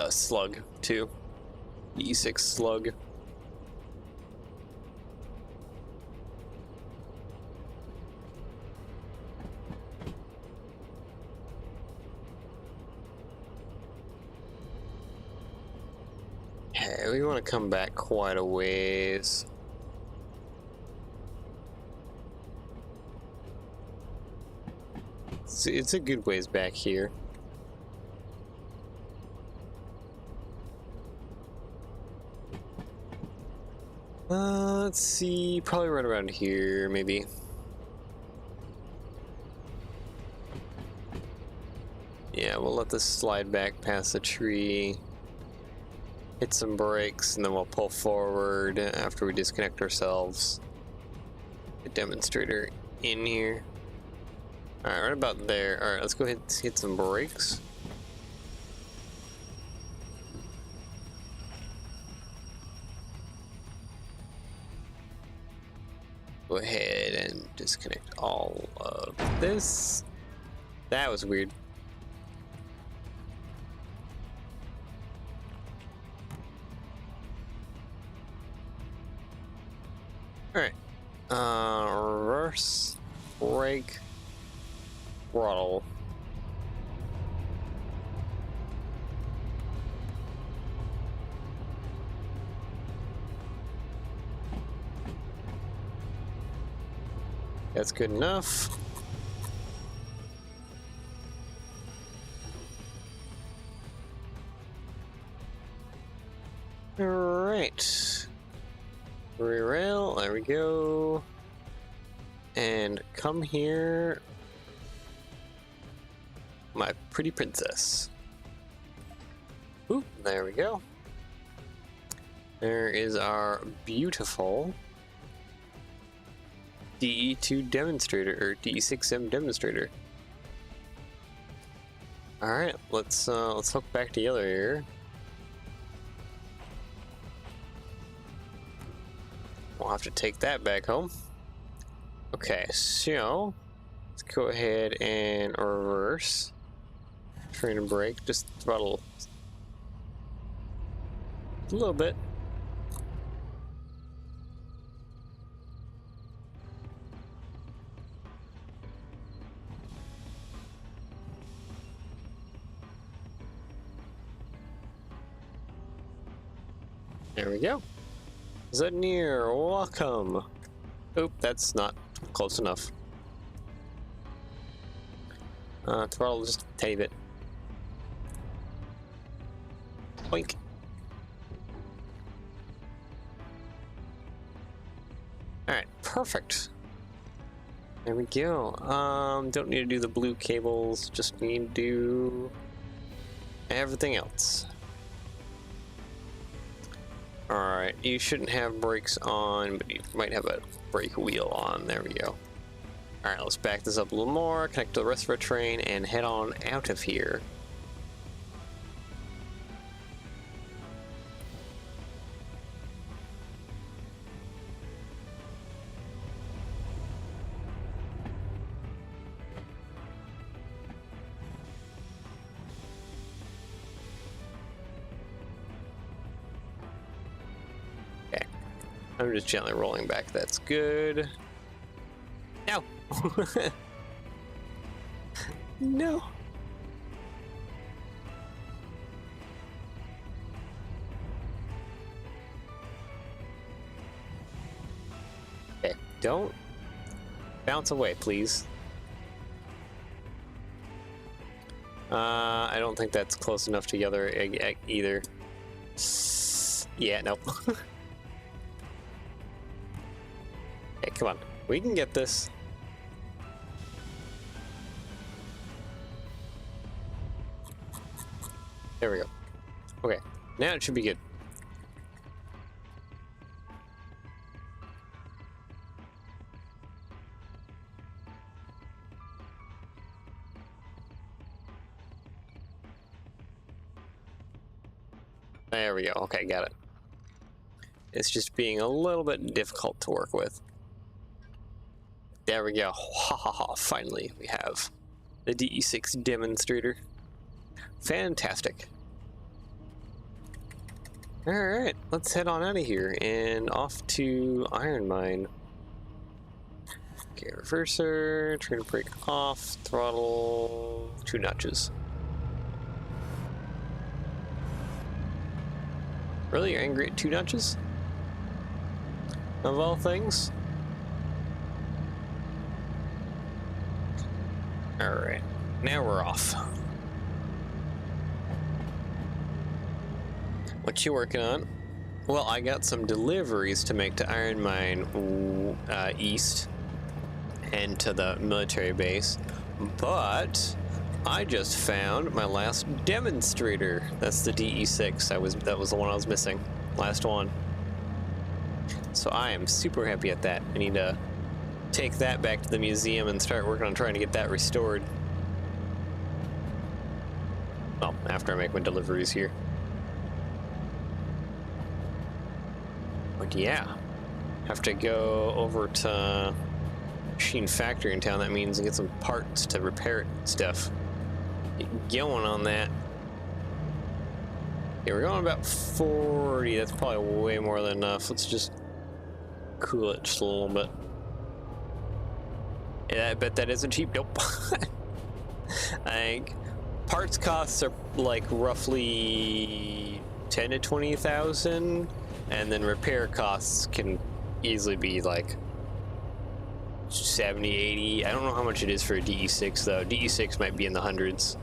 slug too. The E6 slug. Hey, we want to come back quite a ways. It's a good ways back here. Let's see, probably right around here, maybe. Yeah, we'll let this slide back past the tree. Hit some brakes, and then we'll pull forward after we disconnect ourselves. The demonstrator in here. Alright, right about there. Alright, let's go ahead and hit some brakes. Go ahead and disconnect all of this. That was weird. Alright. Reverse, brake, throttle. That's good enough. Alright. Derail, there we go. And come here, my pretty princess. Oop, there we go. There is our beautiful DE2 demonstrator, or DE6M demonstrator. Alright, let's hook back together here. We'll have to take that back home. Okay, so let's go ahead and reverse. Train and brake, just throttle a little bit. There we go. Zednir, welcome. Oop, that's not close enough. Throttle just a tiny bit. Boink. Alright, perfect. There we go. Don't need to do the blue cables, just need to do everything else. Alright, you shouldn't have brakes on, but you might have a brake wheel on. There we go. Alright, let's back this up a little more, connect to the rest of our train, and head on out of here. Okay, I'm just gently rolling back, that's good. No! No! Okay, don't bounce away, please. I don't think that's close enough together either. Yeah, nope. Okay, come on. We can get this. There we go. Okay, now it should be good. There we go. Okay, got it. It's just being a little bit difficult to work with. There we go. Ha ha ha. Finally, we have the DE6 demonstrator. Fantastic. Alright, let's head on out of here and off to Iron Mine. Okay, reverser, turn brake off, throttle 2 notches. Really? You're angry at 2 notches? Of all things? Alright, now we're off. What you working on? Well, I got some deliveries to make to Iron Mine East and to the military base, but I just found my last demonstrator. That's the DE6. That was the one I was missing. Last one. So I am super happy at that. I need to take that back to the museum and start working on trying to get that restored. Well, after I make my deliveries here. But yeah, have to go over to Machine Factory in town. That means get some parts to repair it and stuff. Get going on that. Yeah, we're going about 40. That's probably way more than enough. Let's just cool it just a little bit. Yeah, I bet that isn't cheap. Nope. I think parts costs are like roughly 10 to 20,000, and then repair costs can easily be like 70, 80. I don't know how much it is for a DE6 though. DE6 might be in the hundreds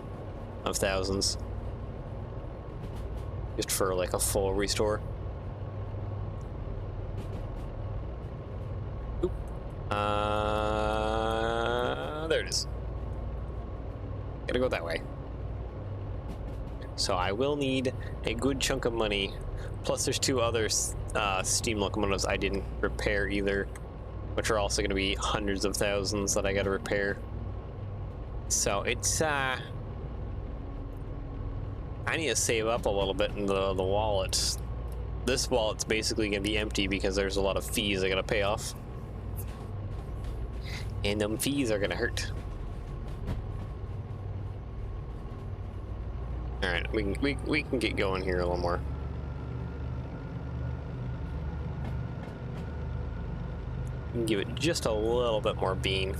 of thousands. Just for like a full restore. Oop. There it is. Gotta go that way. So I will need a good chunk of money. Plus there's 2 other steam locomotives I didn't repair either, which are also going to be hundreds of thousands that I got to repair. So it's I need to save up a little bit in the wallet. This wallet's basically going to be empty because there's a lot of fees I got to pay off, and them fees are going to hurt. All right, we can get going here a little more. Give it just a little bit more bean.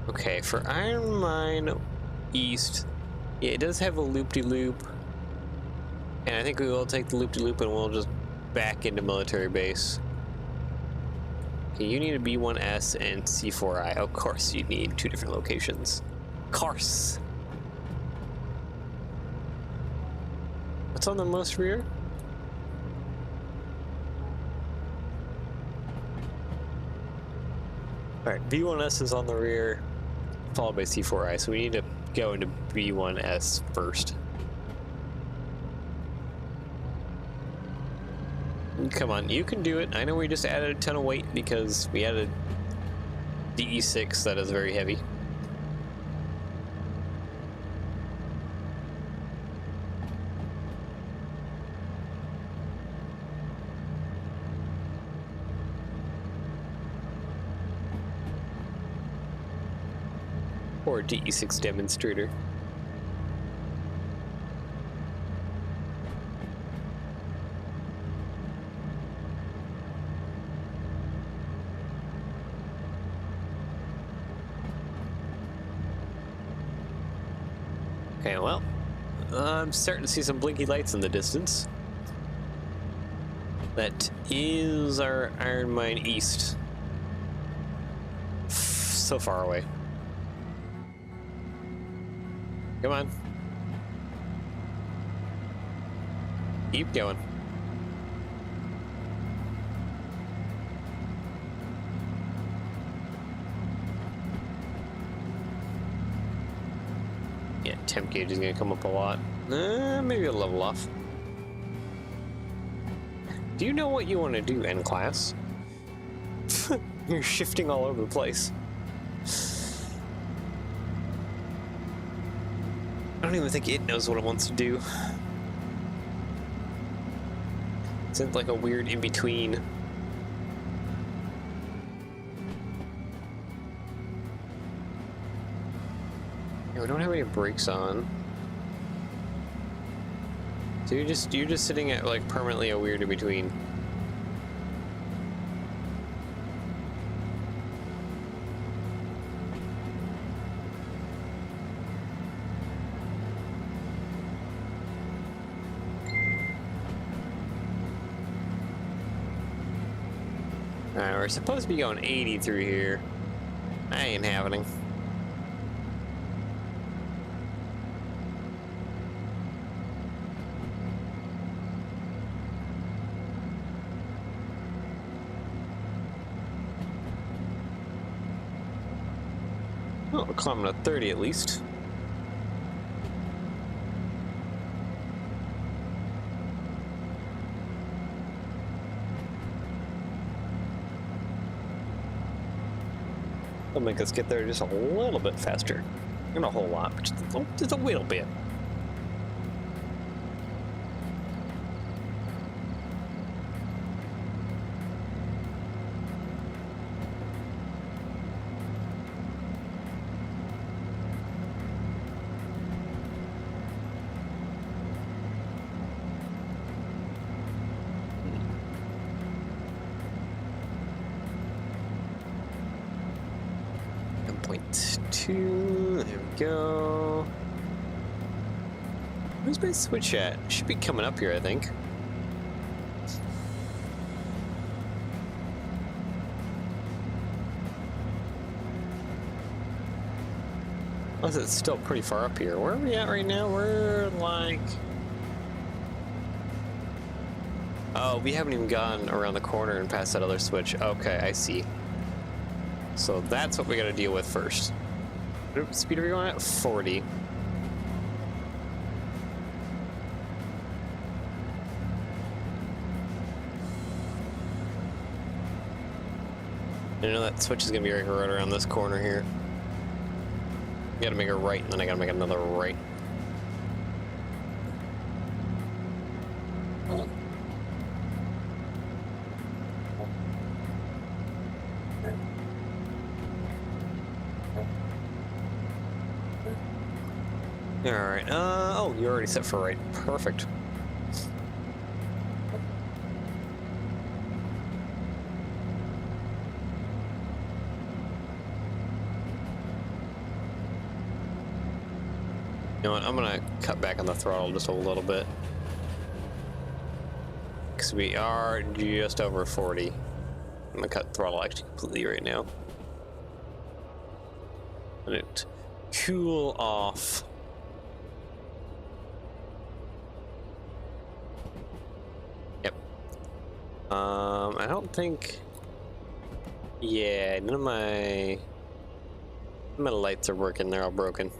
Okay, for Iron Mine East, Yeah, it does have a loop-de-loop. And I think we will take the loop-de-loop and we'll just back into military base. Okay, you need a B1S and C4I. Of course, you need 2 different locations. Of course. What's on the most rear? Alright, B1S is on the rear, followed by C4I, so we need to go into B1S first. Come on, you can do it. I know we just added a ton of weight because we added DE6 that is very heavy. Or DE6 demonstrator. Okay, well, I'm starting to see some blinky lights in the distance. That is our iron mine east. So far away. Come on. Keep going. Yeah, temp gauge is gonna come up a lot. Maybe a level off. Do you know what you want to do, N class? You're shifting all over the place. I don't even think it knows what it wants to do. It's in like a weird in-between. Yeah, we don't have any brakes on. So you're just sitting at like permanently a weird in-between. Alright, we're supposed to be going 80 through here. That ain't happening. Oh, we're climbing to 30 at least. That'll make us get there just a little bit faster. Not a whole lot, but just a little bit. There we go. Where's my switch at? It should be coming up here, I think. Unless it's still pretty far up here. Where are we at right now? We're like... Oh, we haven't even gone around the corner and past that other switch. Okay, I see. So that's what we gotta deal with first. What speed are we going at? 40. I know that switch is gonna be right around this corner here. Gotta make a right, and then I gotta make another right. Alright, oh, you're already set for right. Perfect. You know what? I'm gonna cut back on the throttle just a little bit. Because we are just over 40. I'm gonna cut throttle actually completely right now. Let it cool off. Yep. I don't think. Yeah, none of my lights are working. They're all broken.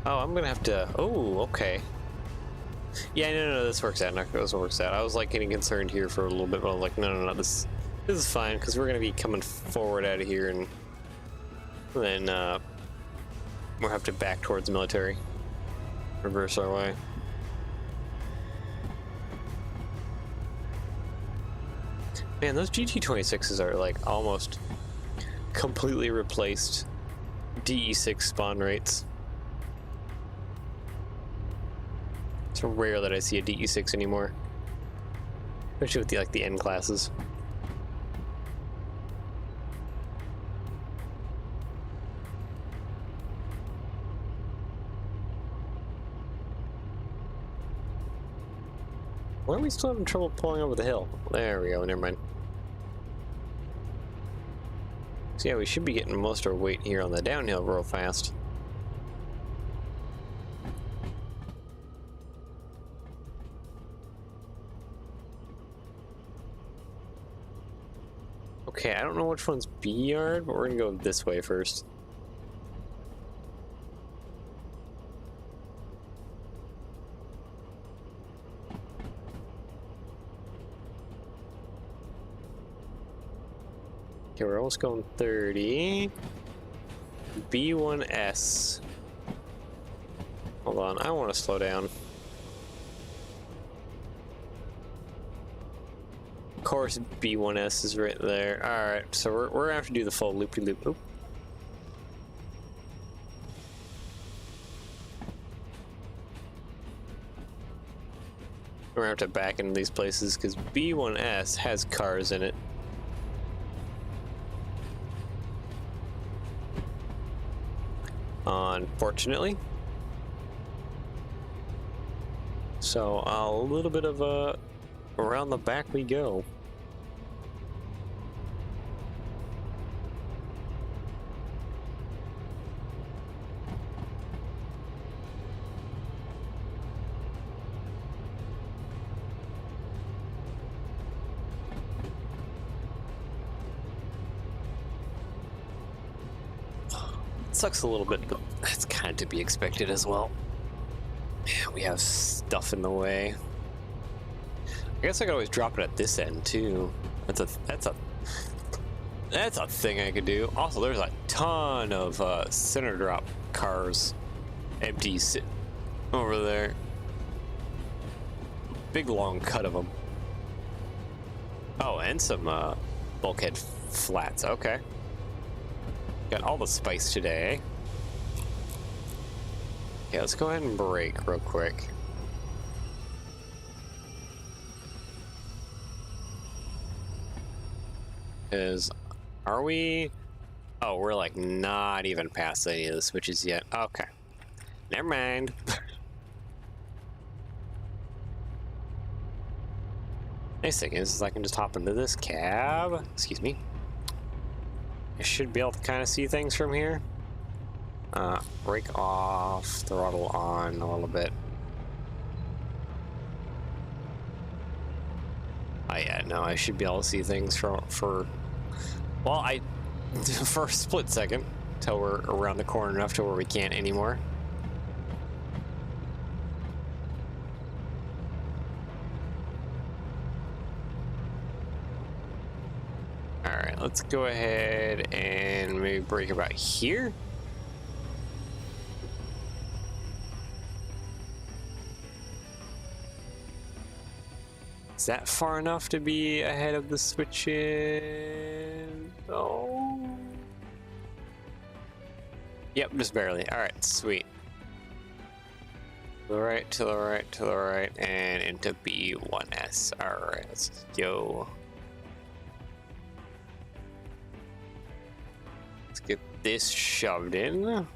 Oh, I'm gonna have to. Oh, okay. Yeah, no, this works out. No, this works out. I was like getting concerned here for a little bit, but I was like, no, this is fine because we're gonna be coming forward out of here, and then we'll have to back towards the military, reverse our way. Man, those GT26s are like almost completely replaced DE6 spawn rates. It's rare that I see a DE6 anymore, especially with the N classes. Why are we still having trouble pulling over the hill? There we go, never mind. So yeah, we should be getting most of our weight here on the downhill real fast. Okay, I don't know which one's B yard, but we're gonna go this way first. Okay, we're almost going 30. B1S. Hold on, I want to slow down. Of course, B1S is right there. Alright, so we're gonna have to do the full loopy-loop. Oop. We're gonna have to back into these places because B1S has cars in it. Unfortunately. So a little bit of a around the back we go. Sucks a little bit, but that's kind of to be expected as well. Yeah, we have stuff in the way. I guess I could always drop it at this end too. That's a thing I could do. Also, there's a ton of center drop cars empty sit over there. Big long cut of them. Oh, and some bulkhead flats. Okay. Got all the spice today. Yeah, let's go ahead and brake real quick. Are we? Oh, we're like not even past any of the switches yet. Okay. Never mind. Nice thing is I can just hop into this cab. Excuse me. I should be able to kind of see things from here. Brake off, throttle on a little bit. Oh yeah, no, I should be able to see things for for a split second till we're around the corner enough to where we can't anymore. Alright, let's go ahead and maybe break about here. Is that far enough to be ahead of the switches? Oh. Yep, just barely. Alright, sweet. To the right, to the right, to the right, and into B1S. Alright, let's go. Let's get this shoved in.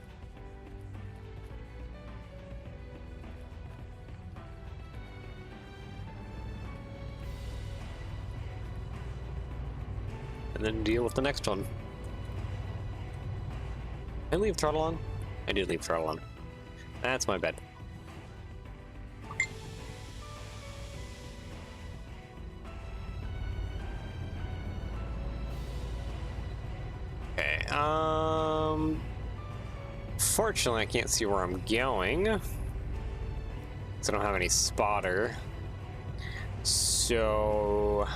And then deal with the next one. Did I leave throttle on? I did leave throttle on. That's my bad. Okay, fortunately I can't see where I'm going, because I don't have any spotter. So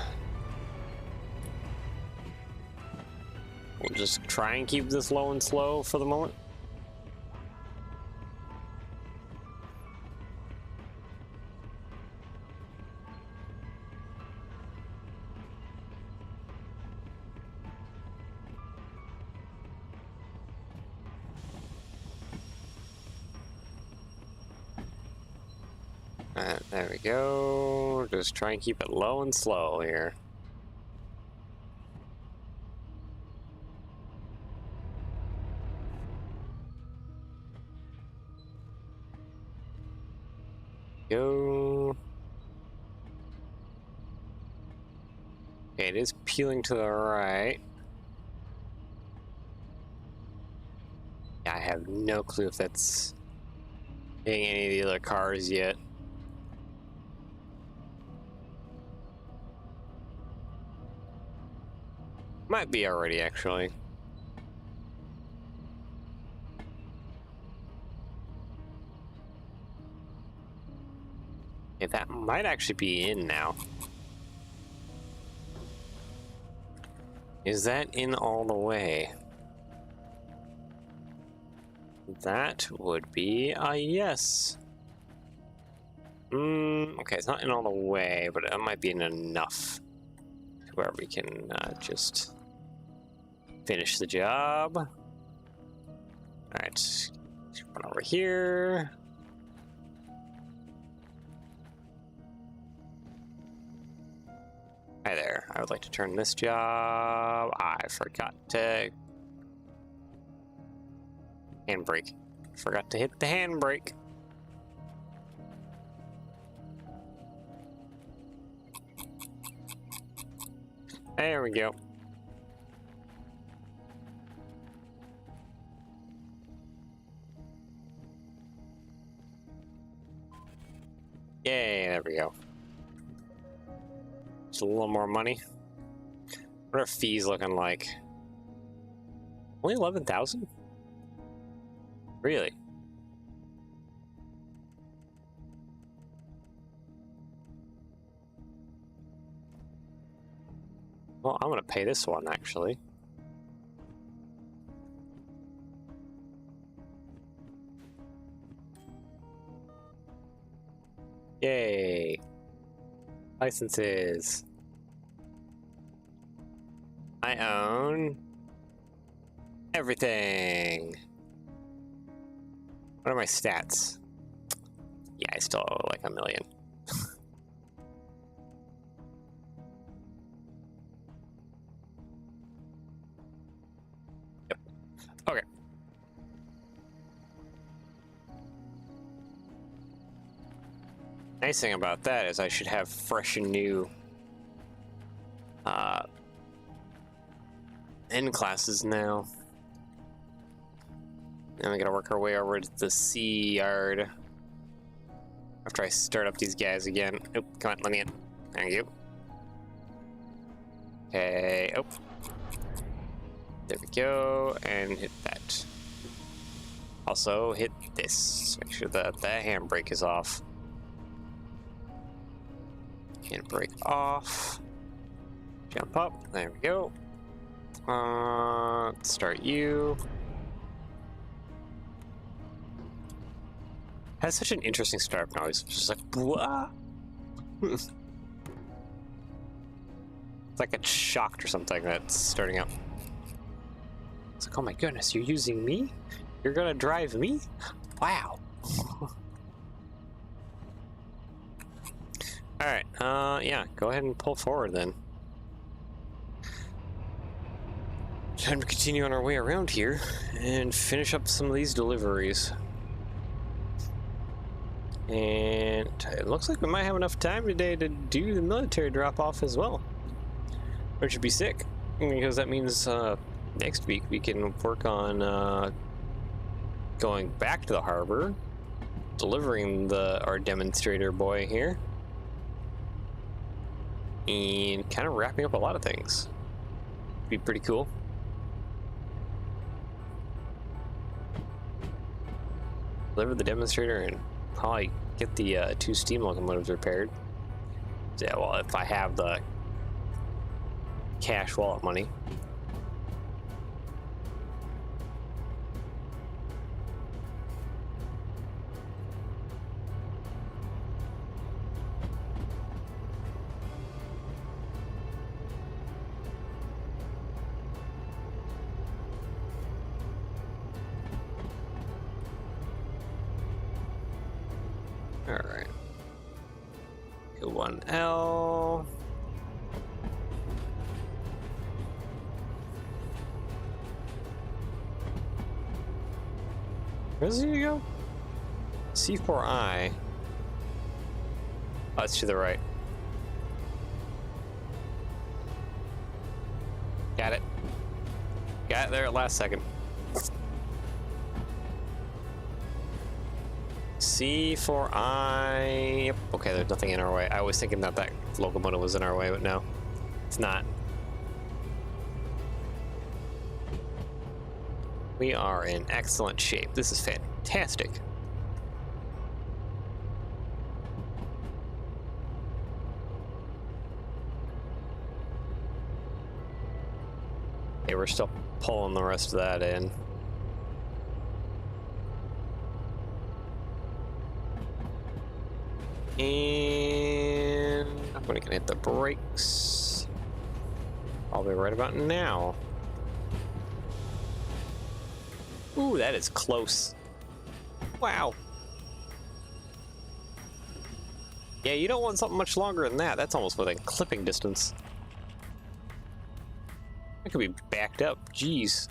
we'll just try and keep this low and slow for the moment. There we go. Just try and keep it low and slow here. Go. Okay, it is peeling to the right. Yeah, I have no clue if that's hitting any of the other cars yet. Might be already, actually. Yeah, that might actually be in now. Is that in all the way? That would be a yes. Okay, it's not in all the way, but it might be in enough to where we can just finish the job. Alright, run over here. Hi there, I would like to turn this job. I forgot to handbrake. Forgot to hit the handbrake. There we go. Yay, there we go. Just a little more money. What are fees looking like? Only 11,000? Really? Well, I'm gonna pay this one, actually. Yay! Licenses. I own everything. What are my stats? Yeah, I still owe like 1 million. Yep. Okay. Nice thing about that is I should have fresh and new end classes now. Then we gotta work our way over to the C yard after I start up these guys again. Oh, come on, let me in. Thank you. Okay, oh. There we go, and hit that. Also, hit this. Make sure that the handbrake is off. Handbrake off. Jump up. There we go. Let's start you. Has such an interesting start noise. It's just like, wah! It's like it's shocked or something that's starting up. It's like, oh my goodness, you're using me? You're gonna drive me? Wow. Alright, yeah, go ahead and pull forward then. Time to continue on our way around here and finish up some of these deliveries. And it looks like we might have enough time today to do the military drop-off as well. Which would be sick, because that means next week we can work on going back to the harbor, delivering our demonstrator boy here, and kind of wrapping up a lot of things. Be pretty cool. Deliver the demonstrator and probably get the 2 steam locomotives repaired. Yeah, well, if I have the cash wallet money. Alright. 1L. Where does he go? C4I. Oh, it's to the right. Got it. Got it there at last second. C4I. Yep. Okay, there's nothing in our way. I was thinking that locomotive was in our way, but no, it's not. We are in excellent shape. This is fantastic. Okay, we're still pulling the rest of that in. And I'm gonna hit the brakes. I'll be right about now. Ooh, that is close. Wow. Yeah, you don't want something much longer than that. That's almost within clipping distance. I could be backed up. Jeez.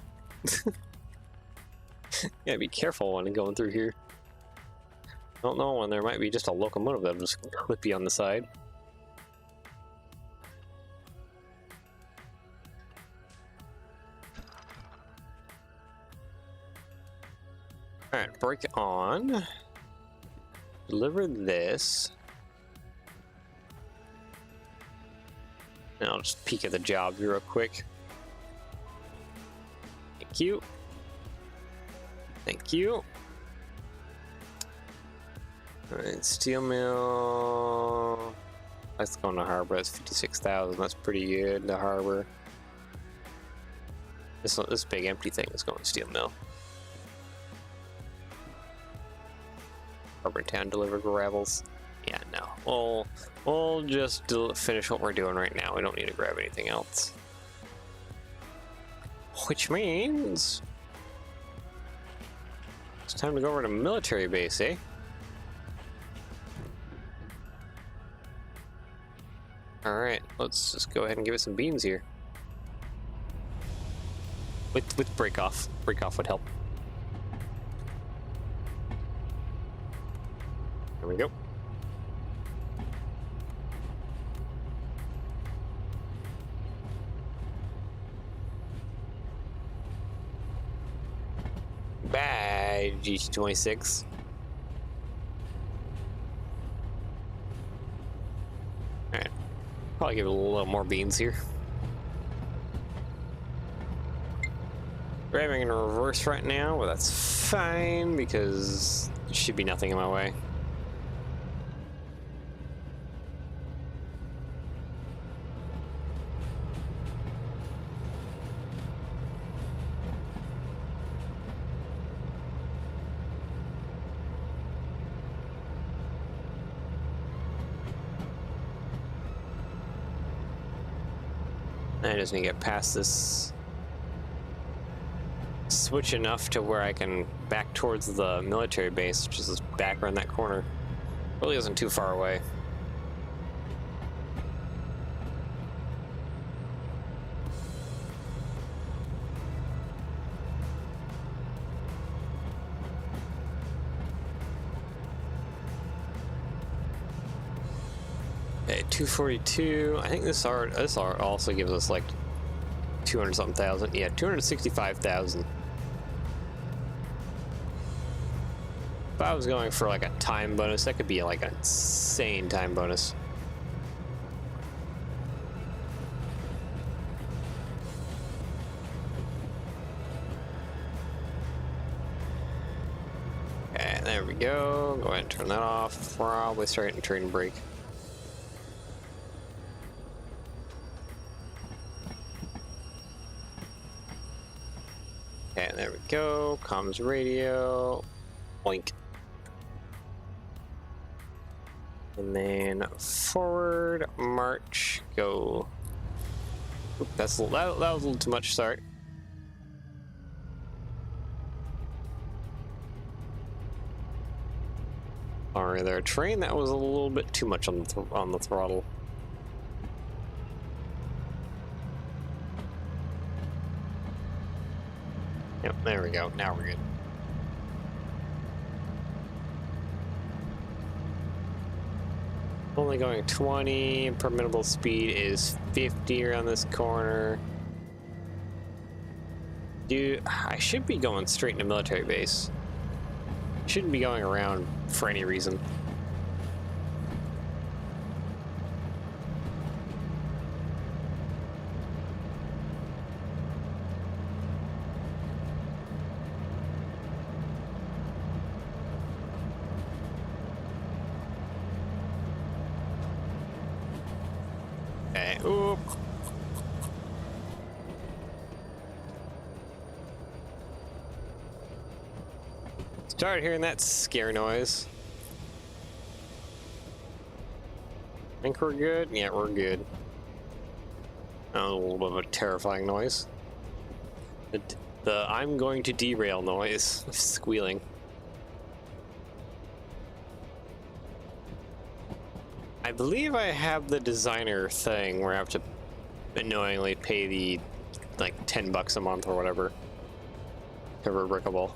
Gotta be careful when going through here. Don't know when there might be just a locomotive that'll just clip you on the side. Alright, brake on. Deliver this. And I'll just peek at the job here real quick. Thank you. Thank you. Alright, steel mill. That's going to harbor. That's 56,000. That's pretty good. The harbor. This big empty thing is going to steel mill. Harbor town deliver gravels. Yeah, no. We'll just finish what we're doing right now. We don't need to grab anything else. Which means it's time to go over to military base, eh? Alright, let's just go ahead and give it some beans here. With break off. Break off would help. There we go. Bye, GT26. Alright. Probably give it a little more beans here. Driving in reverse right now, well, that's fine because there should be nothing in my way. I just need to get past this switch enough to where I can back towards the military base, which is back around that corner. Really isn't too far away. Okay, 242. I think this art also gives us like 200 something thousand. Yeah, 265,000. If I was going for like a time bonus, that could be like an insane time bonus. Okay, there we go. Go ahead and turn that off. Probably start in train break. Okay, there we go. Comms radio. Boink. And then forward, march, go. Oop, that was a little too much start. Sorry there, train. That was a little bit too much on the throttle. Yep, there we go. Now we're good. Only going 20. Permittable speed is 50 around this corner. Dude, I should be going straight into military base. Shouldn't be going around for any reason. Okay, oop. Started hearing that scare noise. Think we're good? Yeah, we're good. That was a little bit of a terrifying noise. The I'm going to derail noise. Squealing. I believe I have the designer thing where I have to annoyingly pay the like 10 bucks a month or whatever to rebrickable.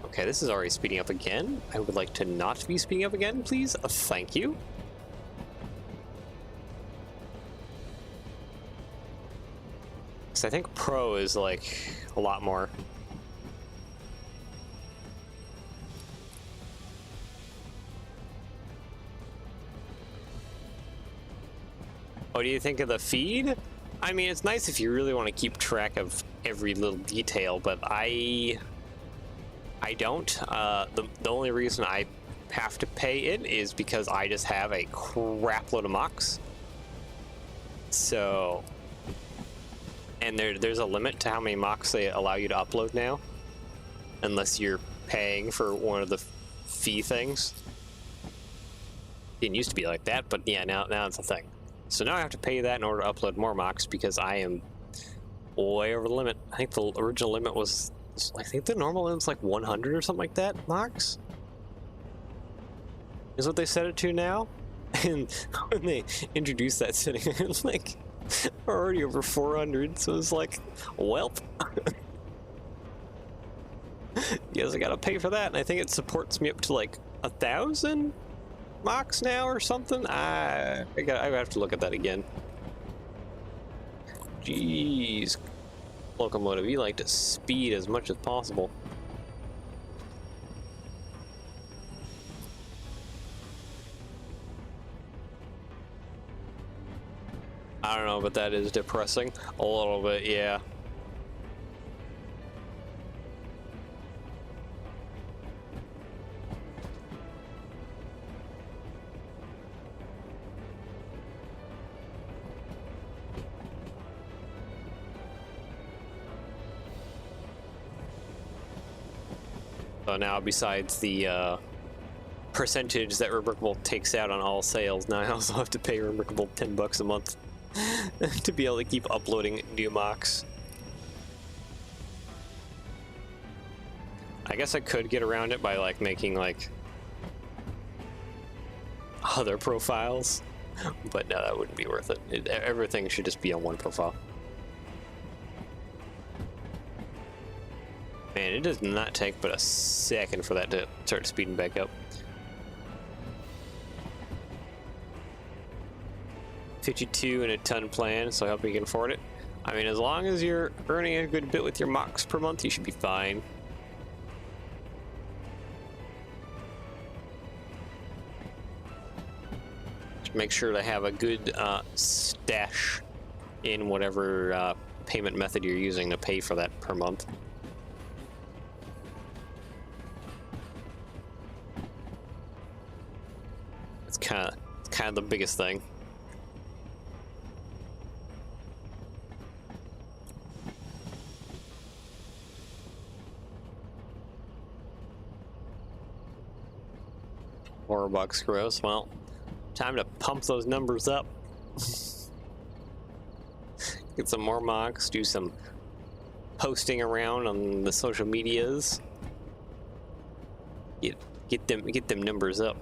Okay, this is already speeding up again. I would like to not be speeding up again, please. Thank you. Because I think Pro is like a lot more. What do you think of the feed? I mean, it's nice if you really want to keep track of every little detail, but I don't. The only reason I have to pay it is because I just have a crap load of mocks. So, and there's a limit to how many mocks they allow you to upload now, unless you're paying for one of the fee things. Didn't used to be like that, but yeah, now it's a thing. So now I have to pay that in order to upload more mocks because I am way over the limit. I think the original limit was, I think the normal limit's like 100 or something like that, mocks? Is what they set it to now? And when they introduced that setting, it was like already over 400, so it's like, welp. Yes, I gotta pay for that, and I think it supports me up to like 1,000 mocks now or something. I have to look at that again. Jeez, locomotive, you like to speed as much as possible. I don't know, but that is depressing a little bit, yeah. So now, besides the percentage that rebrickable takes out on all sales, now I also have to pay rebrickable 10 bucks a month. to be able to keep uploading new mocks. I guess I could get around it by like making like other profiles, but no, that wouldn't be worth it. Everything should just be on one profile. Man, it does not take but a second for that to start speeding back up. 52 and a ton plan, so I hope you can afford it. I mean, as long as you're earning a good bit with your mocks per month, you should be fine. Just make sure to have a good stash in whatever payment method you're using to pay for that per month. It's kind of the biggest thing. $4 gross. Well, time to pump those numbers up. Get some more mocks, do some posting around on the social medias. Get them numbers up.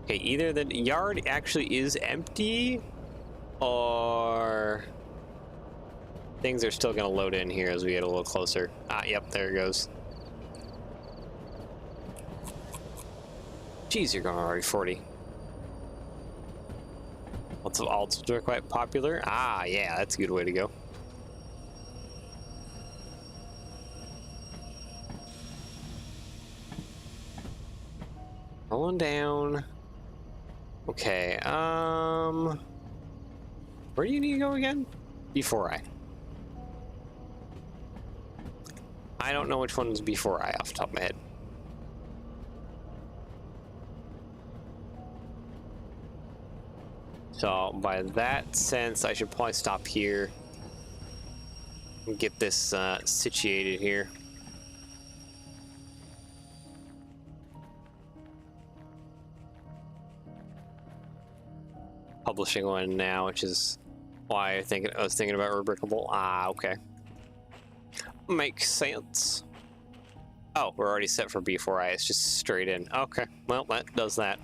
Okay, either the yard actually is empty, or things are still gonna load in here as we get a little closer. Ah, yep, there it goes. Geez, you're going already 40. Lots of alts are quite popular. Ah, yeah, that's a good way to go. Rolling down. Okay, where do you need to go again? Before I don't know which one is before I off the top of my head. So by that sense, I should probably stop here and get this situated here. Publishing one now, which is why I was thinking about rebrickable. Ah, okay. Makes sense. Oh, we're already set for B4I. It's just straight in. Okay, well, that does that.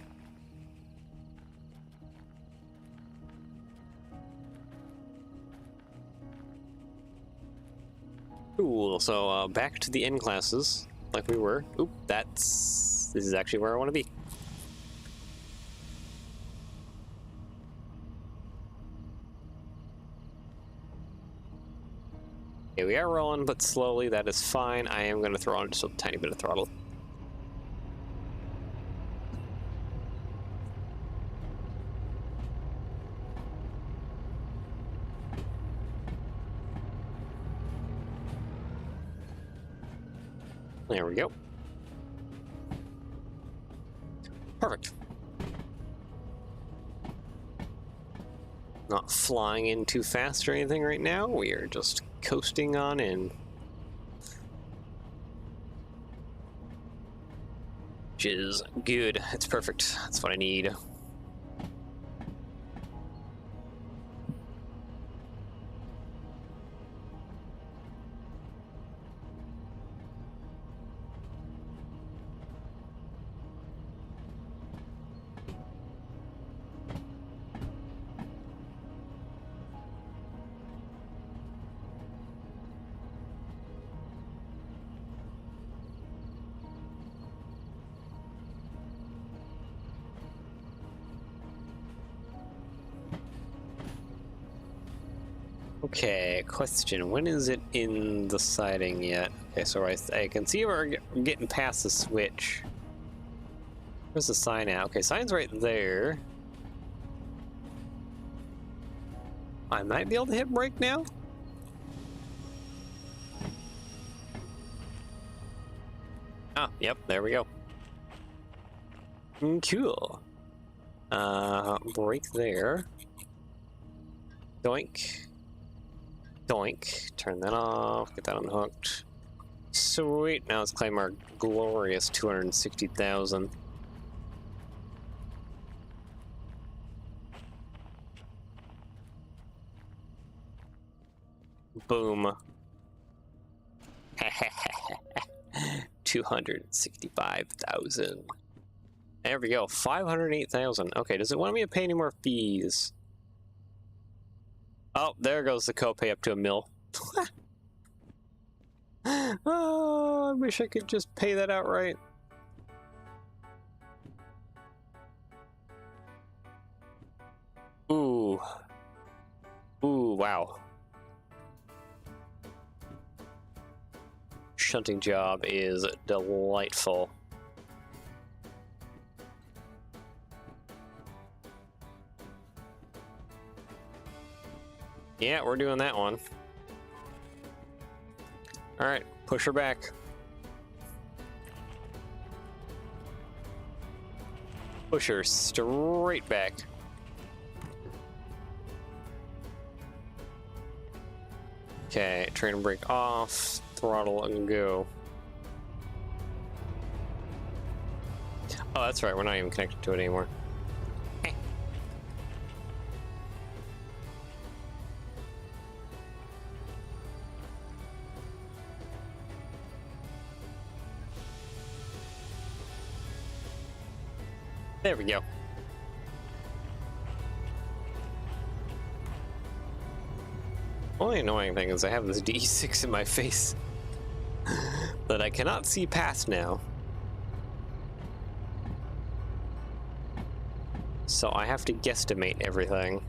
Cool, so back to the N classes, like we were. Oop, this is actually where I want to be. Okay, we are rolling, but slowly. That is fine. I am going to throw on just a tiny bit of throttle. There we go. Perfect. Not flying in too fast or anything right now. We are just coasting on in. Which is good. It's perfect. That's what I need. Okay, question. When is it in the siding yet? Okay, so I can see we're getting past the switch. Where's the sign at? Okay, sign's right there. I might be able to hit brake now. Ah, yep, there we go. Cool. Brake there. Doink. Doink. Turn that off. Get that unhooked. Sweet. Now let's claim our glorious 260,000. Boom. 265,000. There we go. 508,000. Okay, does it want me to pay any more fees? Oh, there goes the copay up to $1 mil. Oh, I wish I could just pay that outright. Ooh. Ooh, wow. Shunting job is delightful. Yeah, we're doing that one. All right, push her back. Push her straight back. Okay, train brake off, throttle and go. Oh, that's right, we're not even connected to it anymore. There we go. Only annoying thing is I have this D6 in my face that I cannot see past now. So I have to guesstimate everything.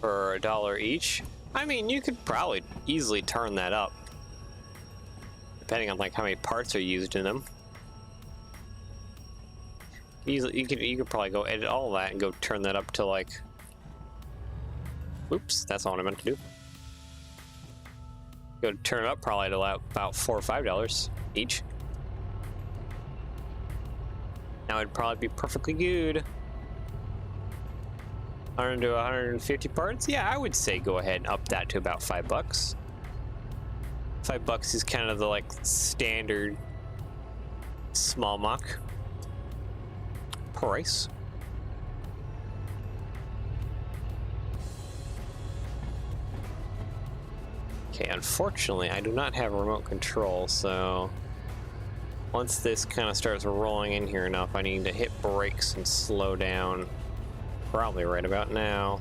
For $1 each. I mean, you could probably easily turn that up, depending on like how many parts are used in them. Easily, you could probably go edit all of that and go turn that up to like. Oops, that's not what I meant to do. Go turn it up probably to about $4 or $5 each. Now it'd probably be perfectly good. 100 to 150 parts? Yeah, I would say go ahead and up that to about $5. $5 is kind of the like standard small mock price. Okay, unfortunately, I do not have remote control, so once this kind of starts rolling in here enough, I need to hit brakes and slow down. Probably right about now.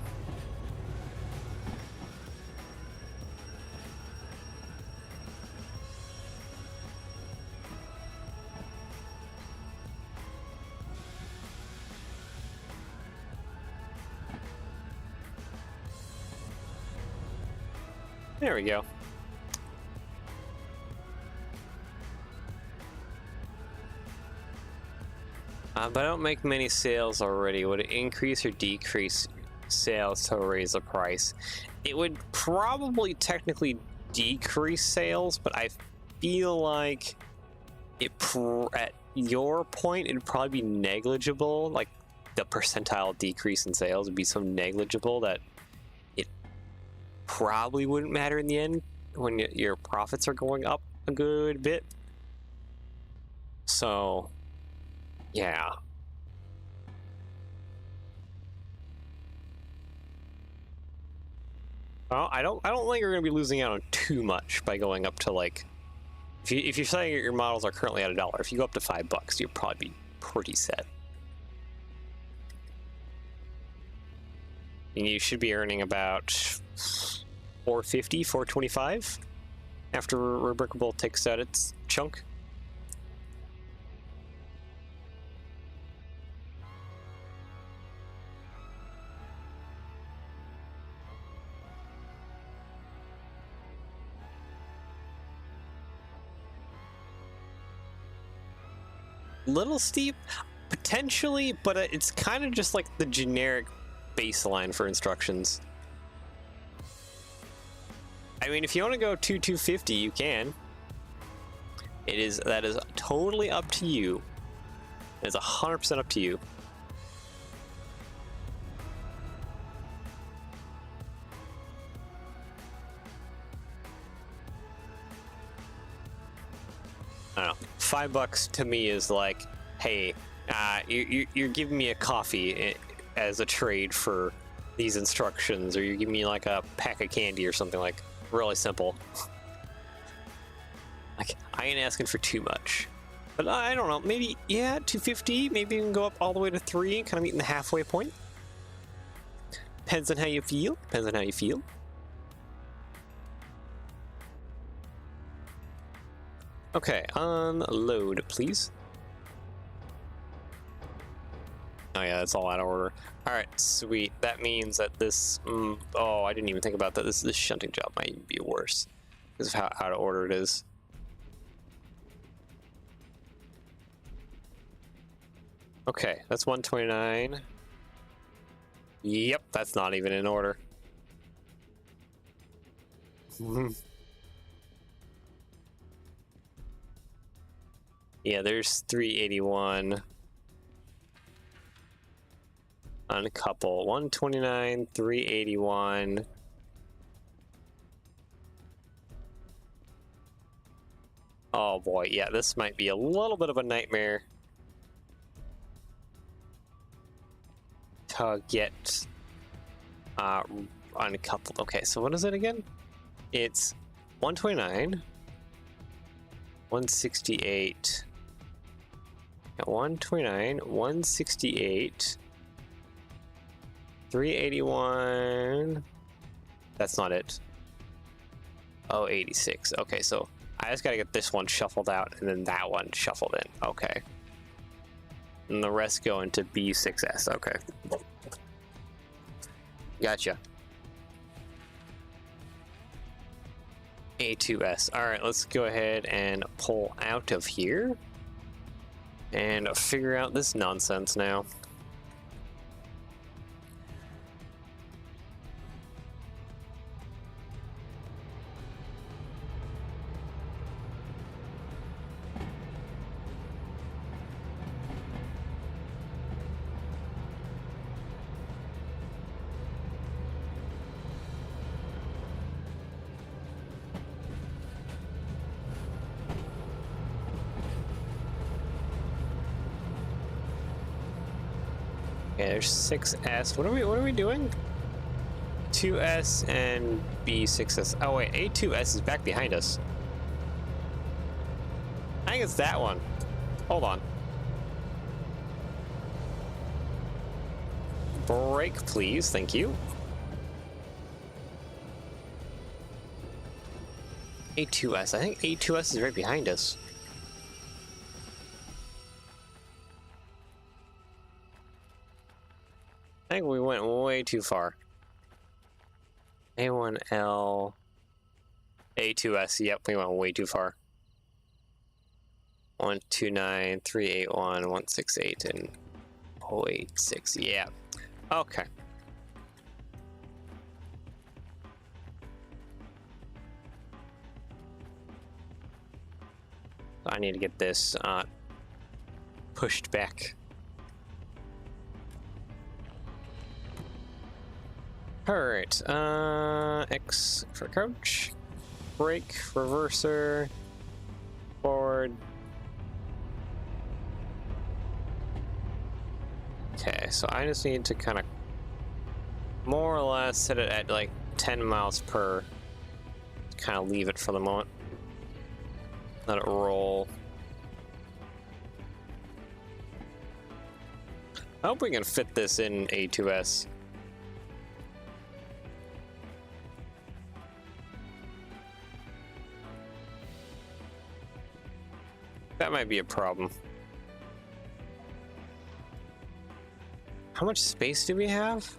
There we go. But I don't make many sales already. Would it increase or decrease sales to raise the price? It would probably technically decrease sales, but I feel like it at your point it'd probably be negligible. Like the percentile decrease in sales would be so negligible that it probably wouldn't matter in the end when your profits are going up a good bit. So yeah. Well, I don't think you're going to be losing out on too much by going up to like, if you're saying your models are currently at $1, if you go up to $5, you'll probably be pretty set. And you should be earning about $450, $425 after rebrickable takes out its chunk. Little steep, potentially, but it's kind of just like the generic baseline for instructions. I mean, if you want to go 250, you can. That is totally up to you. It's 100% up to you. I don't know. $5 to me is like, hey, you're giving me a coffee as a trade for these instructions, or you give me like a pack of candy or something, like really simple. Like, I ain't asking for too much. But I don't know, maybe, yeah, 250, maybe you can go up all the way to 3 and kind of meet in the halfway point. Depends on how you feel. Depends on how you feel. Okay, unload, please. Oh yeah, that's all out of order. All right, sweet. That means that this, oh, I didn't even think about that. This shunting job might even be worse because of how out of order it is. Okay, that's 129. Yep, that's not even in order. Yeah, there's 381 on a couple. 129, 381. Oh boy, yeah, this might be a little bit of a nightmare to get on a couple. Okay, so what is it again? It's 129, 168, 129, 168, 381. That's not it. Oh, 86. Okay, so I just gotta get this one shuffled out and then that one shuffled in. Okay. And the rest go into B6S. Okay. Gotcha. A2S. All right, let's go ahead and pull out of here and figure out this nonsense now. Okay, there's 6S. What are we doing? 2S and B6S. Oh wait, A2S is back behind us. I think it's that one. Hold on. Brake, please. Thank you. A2S. I think A2S is right behind us. I think we went way too far. A1L. A2S. Yep, we went way too far. 129, 381, 168, and 086. Yeah. Okay. I need to get this pushed back. Alright, X for coach, brake, reverser, forward. Okay, so I just need to kind of more or less set it at like 10 miles per. Kind of leave it for the moment. Let it roll. I hope we can fit this in A2S. That might be a problem. How much space do we have?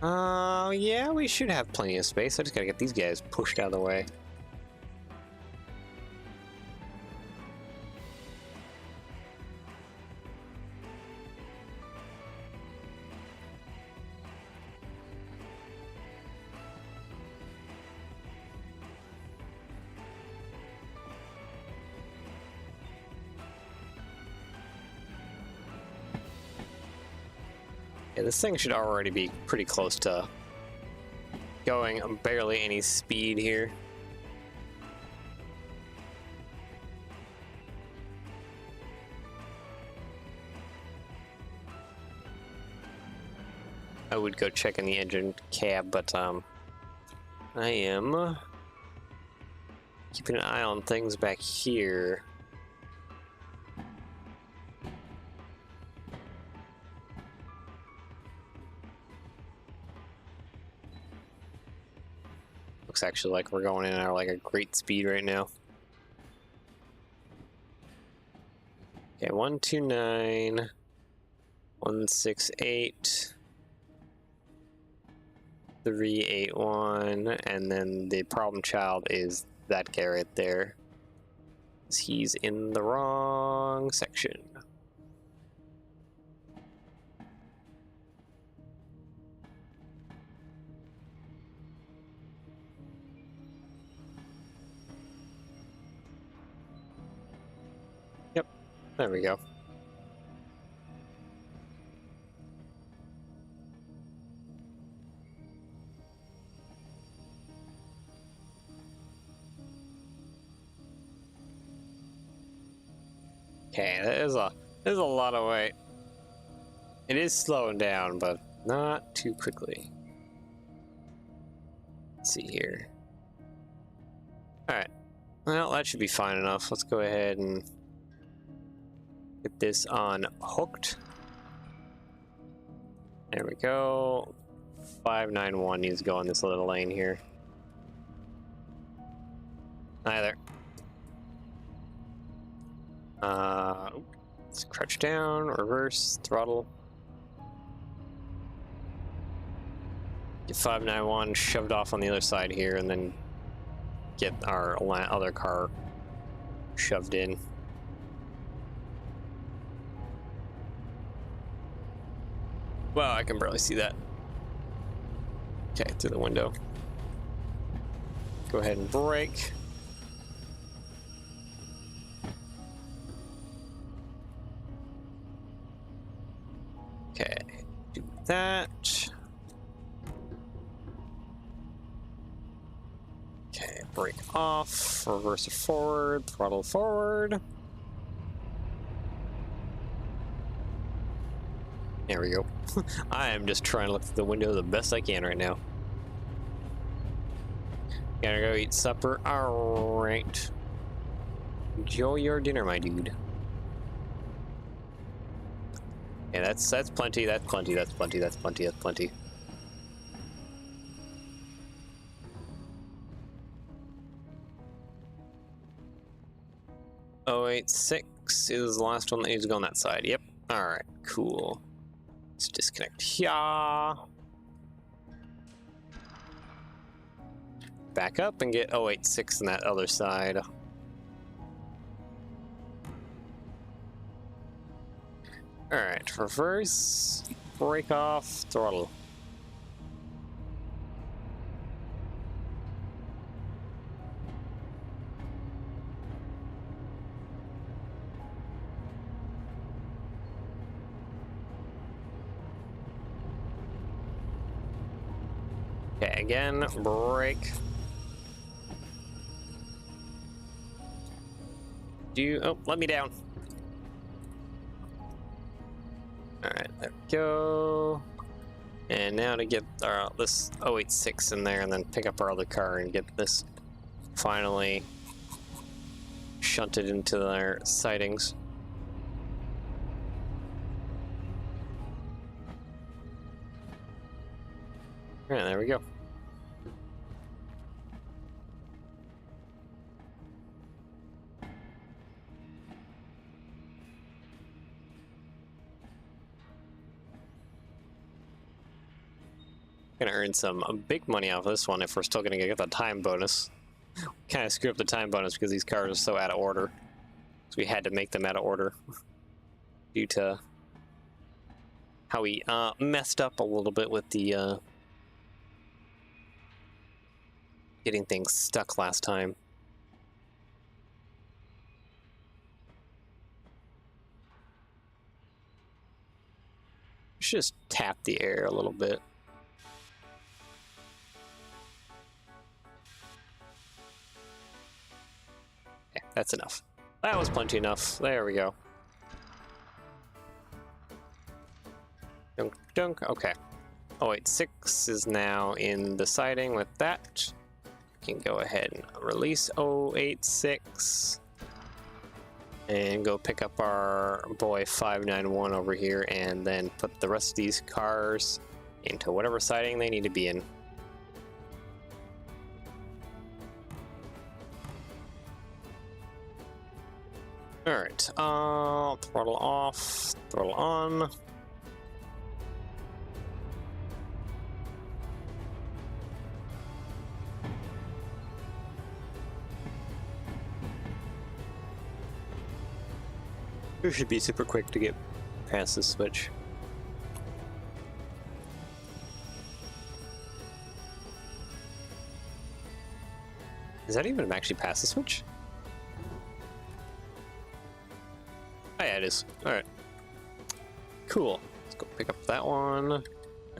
Yeah, we should have plenty of space. I just gotta get these guys pushed out of the way. Yeah, this thing should already be pretty close to going barely any speed here. I would go check in the engine cab, but I am keeping an eye on things back here. Looks actually like we're going in at like a great speed right now. Okay, 129, 168, 381, and then the problem child is that guy right there. He's in the wrong section. Yep, there we go. Okay, there's a lot of weight. It is slowing down, but not too quickly. Let's see here. Alright. Well, that should be fine enough. Let's go ahead and get this on hooked. There we go. 591 needs to go in this little lane here. Hi there. Let's crouch down, reverse, throttle. Get 591 shoved off on the other side here, and then get our other car shoved in. Well, I can barely see that. Okay, through the window. Go ahead and brake. Okay, do that. Okay, brake off, reverse it forward, throttle forward. There we go. I am just trying to look through the window the best I can right now. Gotta go eat supper. Alright. Enjoy your dinner, my dude. Yeah, that's plenty, that's plenty, that's plenty, that's plenty, that's plenty. Oh, 86 is the last one that needs to go on that side. Yep. Alright, cool. Let's disconnect here. Back up and get 086 on that other side. Alright, reverse, brake off, throttle. Okay, again, brake. Oh, let me down. Alright, there we go. And now to get this 086 in there and then pick up our other car and get this finally shunted into their sightings. Alright, there we go. Gonna earn some big money off of this one if we're still gonna get the time bonus. Kind of screw up the time bonus because these cars are so out of order. So we had to make them out of order due to how we messed up a little bit with the getting things stuck last time. just tap the air a little bit. Okay, that's enough. That was plenty enough. There we go. Dunk, dunk. Okay. Oh wait, 6 is now in the siding with that. We can go ahead and release 086 and go pick up our boy 591 over here and then put the rest of these cars into whatever siding they need to be in. Alright, throttle off, throttle on. We should be super quick to get past this switch. Is that even actually past the switch? Oh yeah, it is. Alright. Cool. Let's go pick up that one, and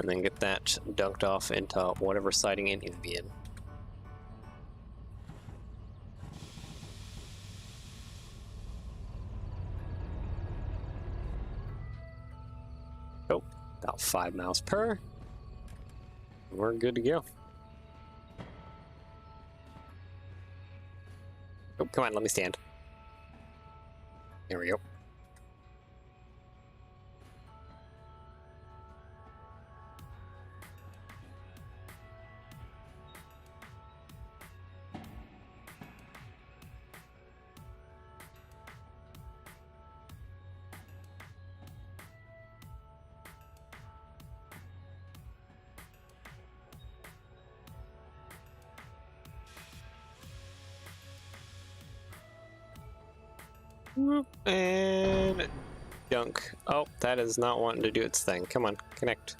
then get that dunked off into whatever siding it needs to be in. Oh, about 5 miles per. We're good to go. Oh, come on, let me stand. There we go. And dunk. Oh, that is not wanting to do its thing. Come on, connect.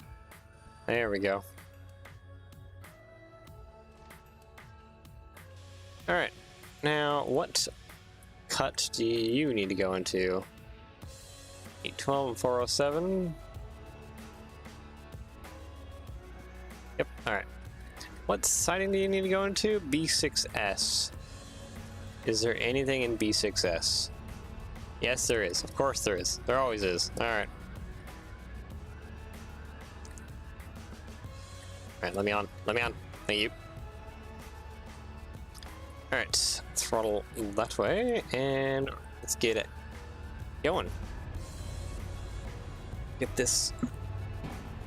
There we go. Alright, now what cut do you need to go into? 812 and 407. Yep, alright. What siding do you need to go into? B6S. Is there anything in B6S? Yes, there is. Of course there is. There always is. Alright. Alright, let me on. Let me on. Thank you. Alright, throttle that way, and let's get it going. Get this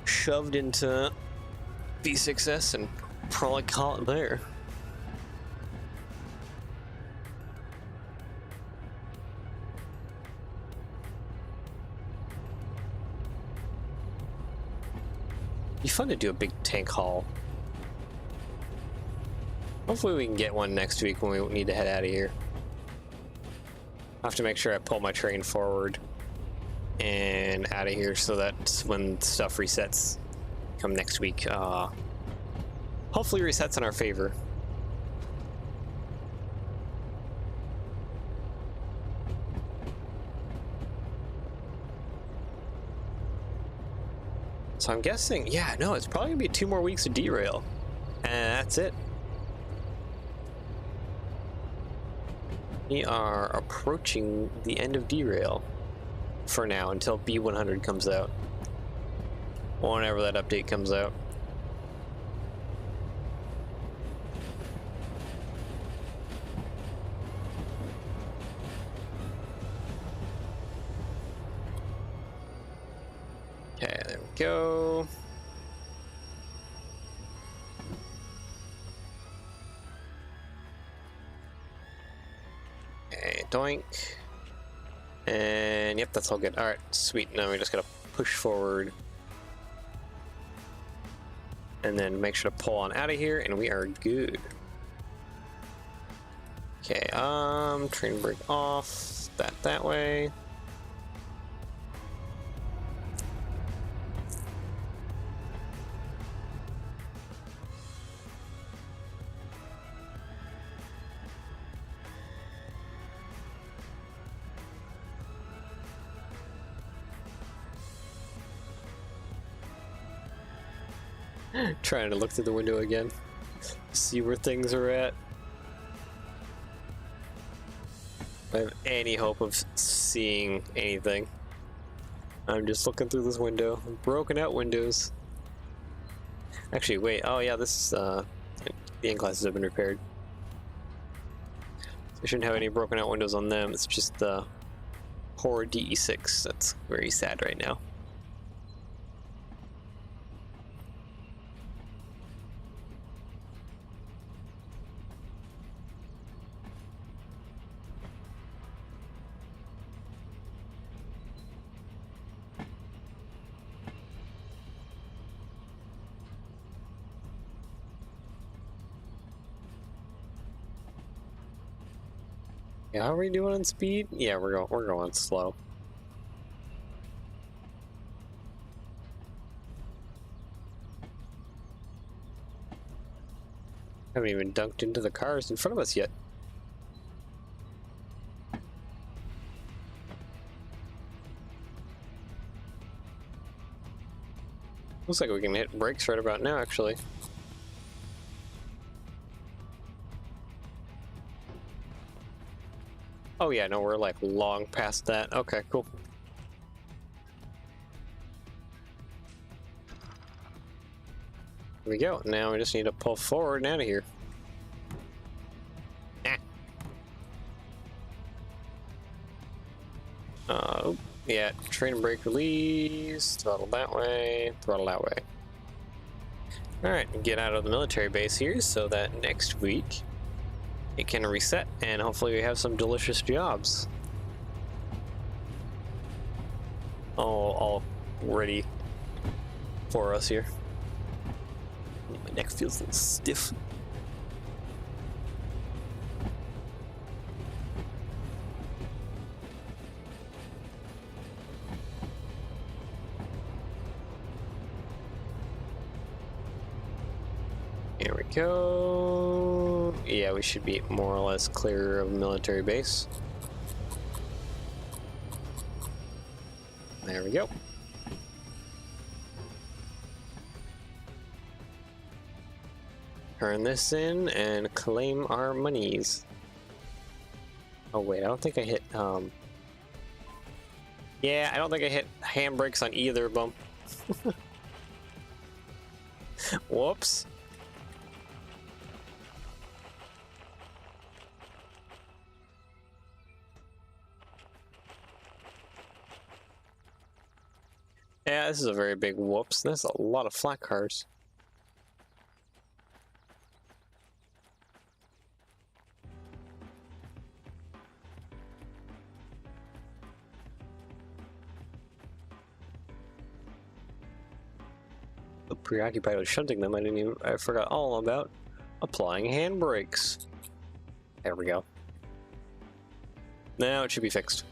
shoved into B6S and probably call it there. Be fun to do a big tank haul. Hopefully we can get one next week when we need to head out of here. I have to make sure I pull my train forward and out of here so that when stuff resets come next week, hopefully resets in our favor. So I'm guessing, yeah, no, it's probably gonna be 2 more weeks of Derail, and that's it. We are approaching the end of Derail for now until B100 comes out. Whenever that update comes out. Okay, there we go. Okay, doink. And yep, that's all good. Alright, sweet. Now we just gotta push forward. And then make sure to pull on out of here, and we are good. Okay, train brake off. That way. Trying to look through the window again, see where things are at. If I have any hope of seeing anything. I'm just looking through this window. Broken out windows. Actually, wait. Oh yeah, this the end glasses have been repaired. So I shouldn't have any broken out windows on them. It's just the poor DE6 that's very sad right now. Yeah, how are we doing on speed? Yeah, we're going slow. Haven't even dunked into the cars in front of us yet. Looks like we can hit brakes right about now, actually. Oh yeah, no, we're like long past that. Okay, cool. Here we go. Now we just need to pull forward and out of here. Yeah, train and brake release, throttle that way, throttle that way. Alright, get out of the military base here so that next week it can reset and hopefully we have some delicious jobs. All ready for us here. My neck feels a little stiff. Here we go. Yeah, we should be more or less clear of military base. There we go. Turn this in and claim our monies. Oh wait, I don't think I hit, yeah, I don't think I hit handbrakes on either of them. Whoops. Yeah, this is a very big whoops. There's a lot of flat cars. Preoccupied with shunting them, I forgot all about applying handbrakes. There we go. Now it should be fixed.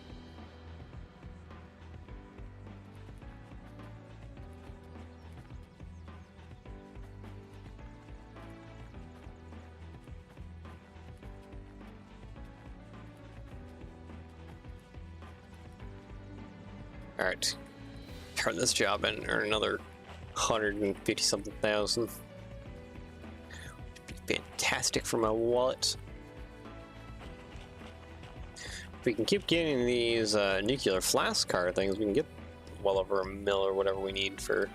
Alright. Turn this job in and earn another 150 something thousand. Would be fantastic for my wallet. If we can keep getting these nuclear flask car things, we can get well over $1 million or whatever we need for.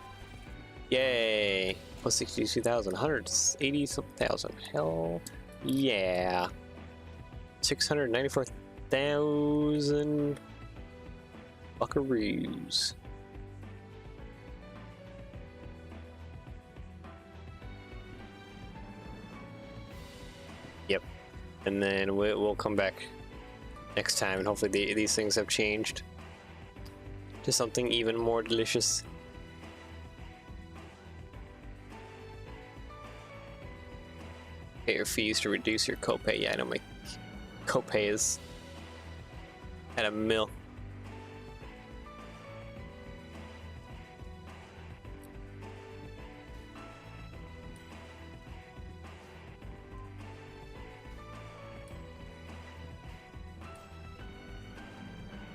Yay! Plus 62,000, 180 something thousand. Hell yeah! 694,000 buckaroos. Yep, and then we'll come back next time, and hopefully these things have changed to something even more delicious. Pay your fees to reduce your copay. Yeah, I know my copay is at $1 million.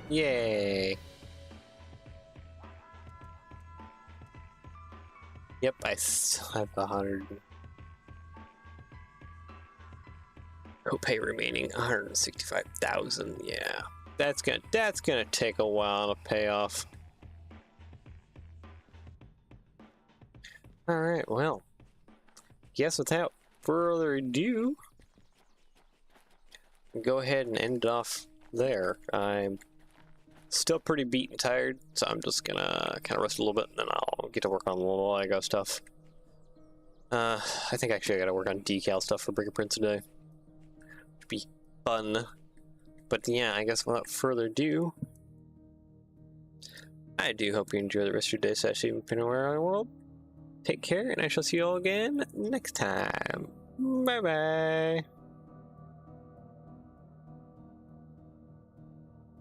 Yay. Yep, I still have 100 pay remaining. 165,000. Yeah, that's gonna take a while to pay off. All right, well, guess without further ado, go ahead and end it off there. I'm still pretty beat and tired, so I'm just gonna kind of rest a little bit, and then I'll get to work on the little Lego stuff. I think actually I gotta work on decal stuff for Brick Prince today. Should be fun. But yeah, I guess without further ado, I do hope you enjoy the rest of your day, / anywhere around the world. Take care, and I shall see you all again next time. Bye bye.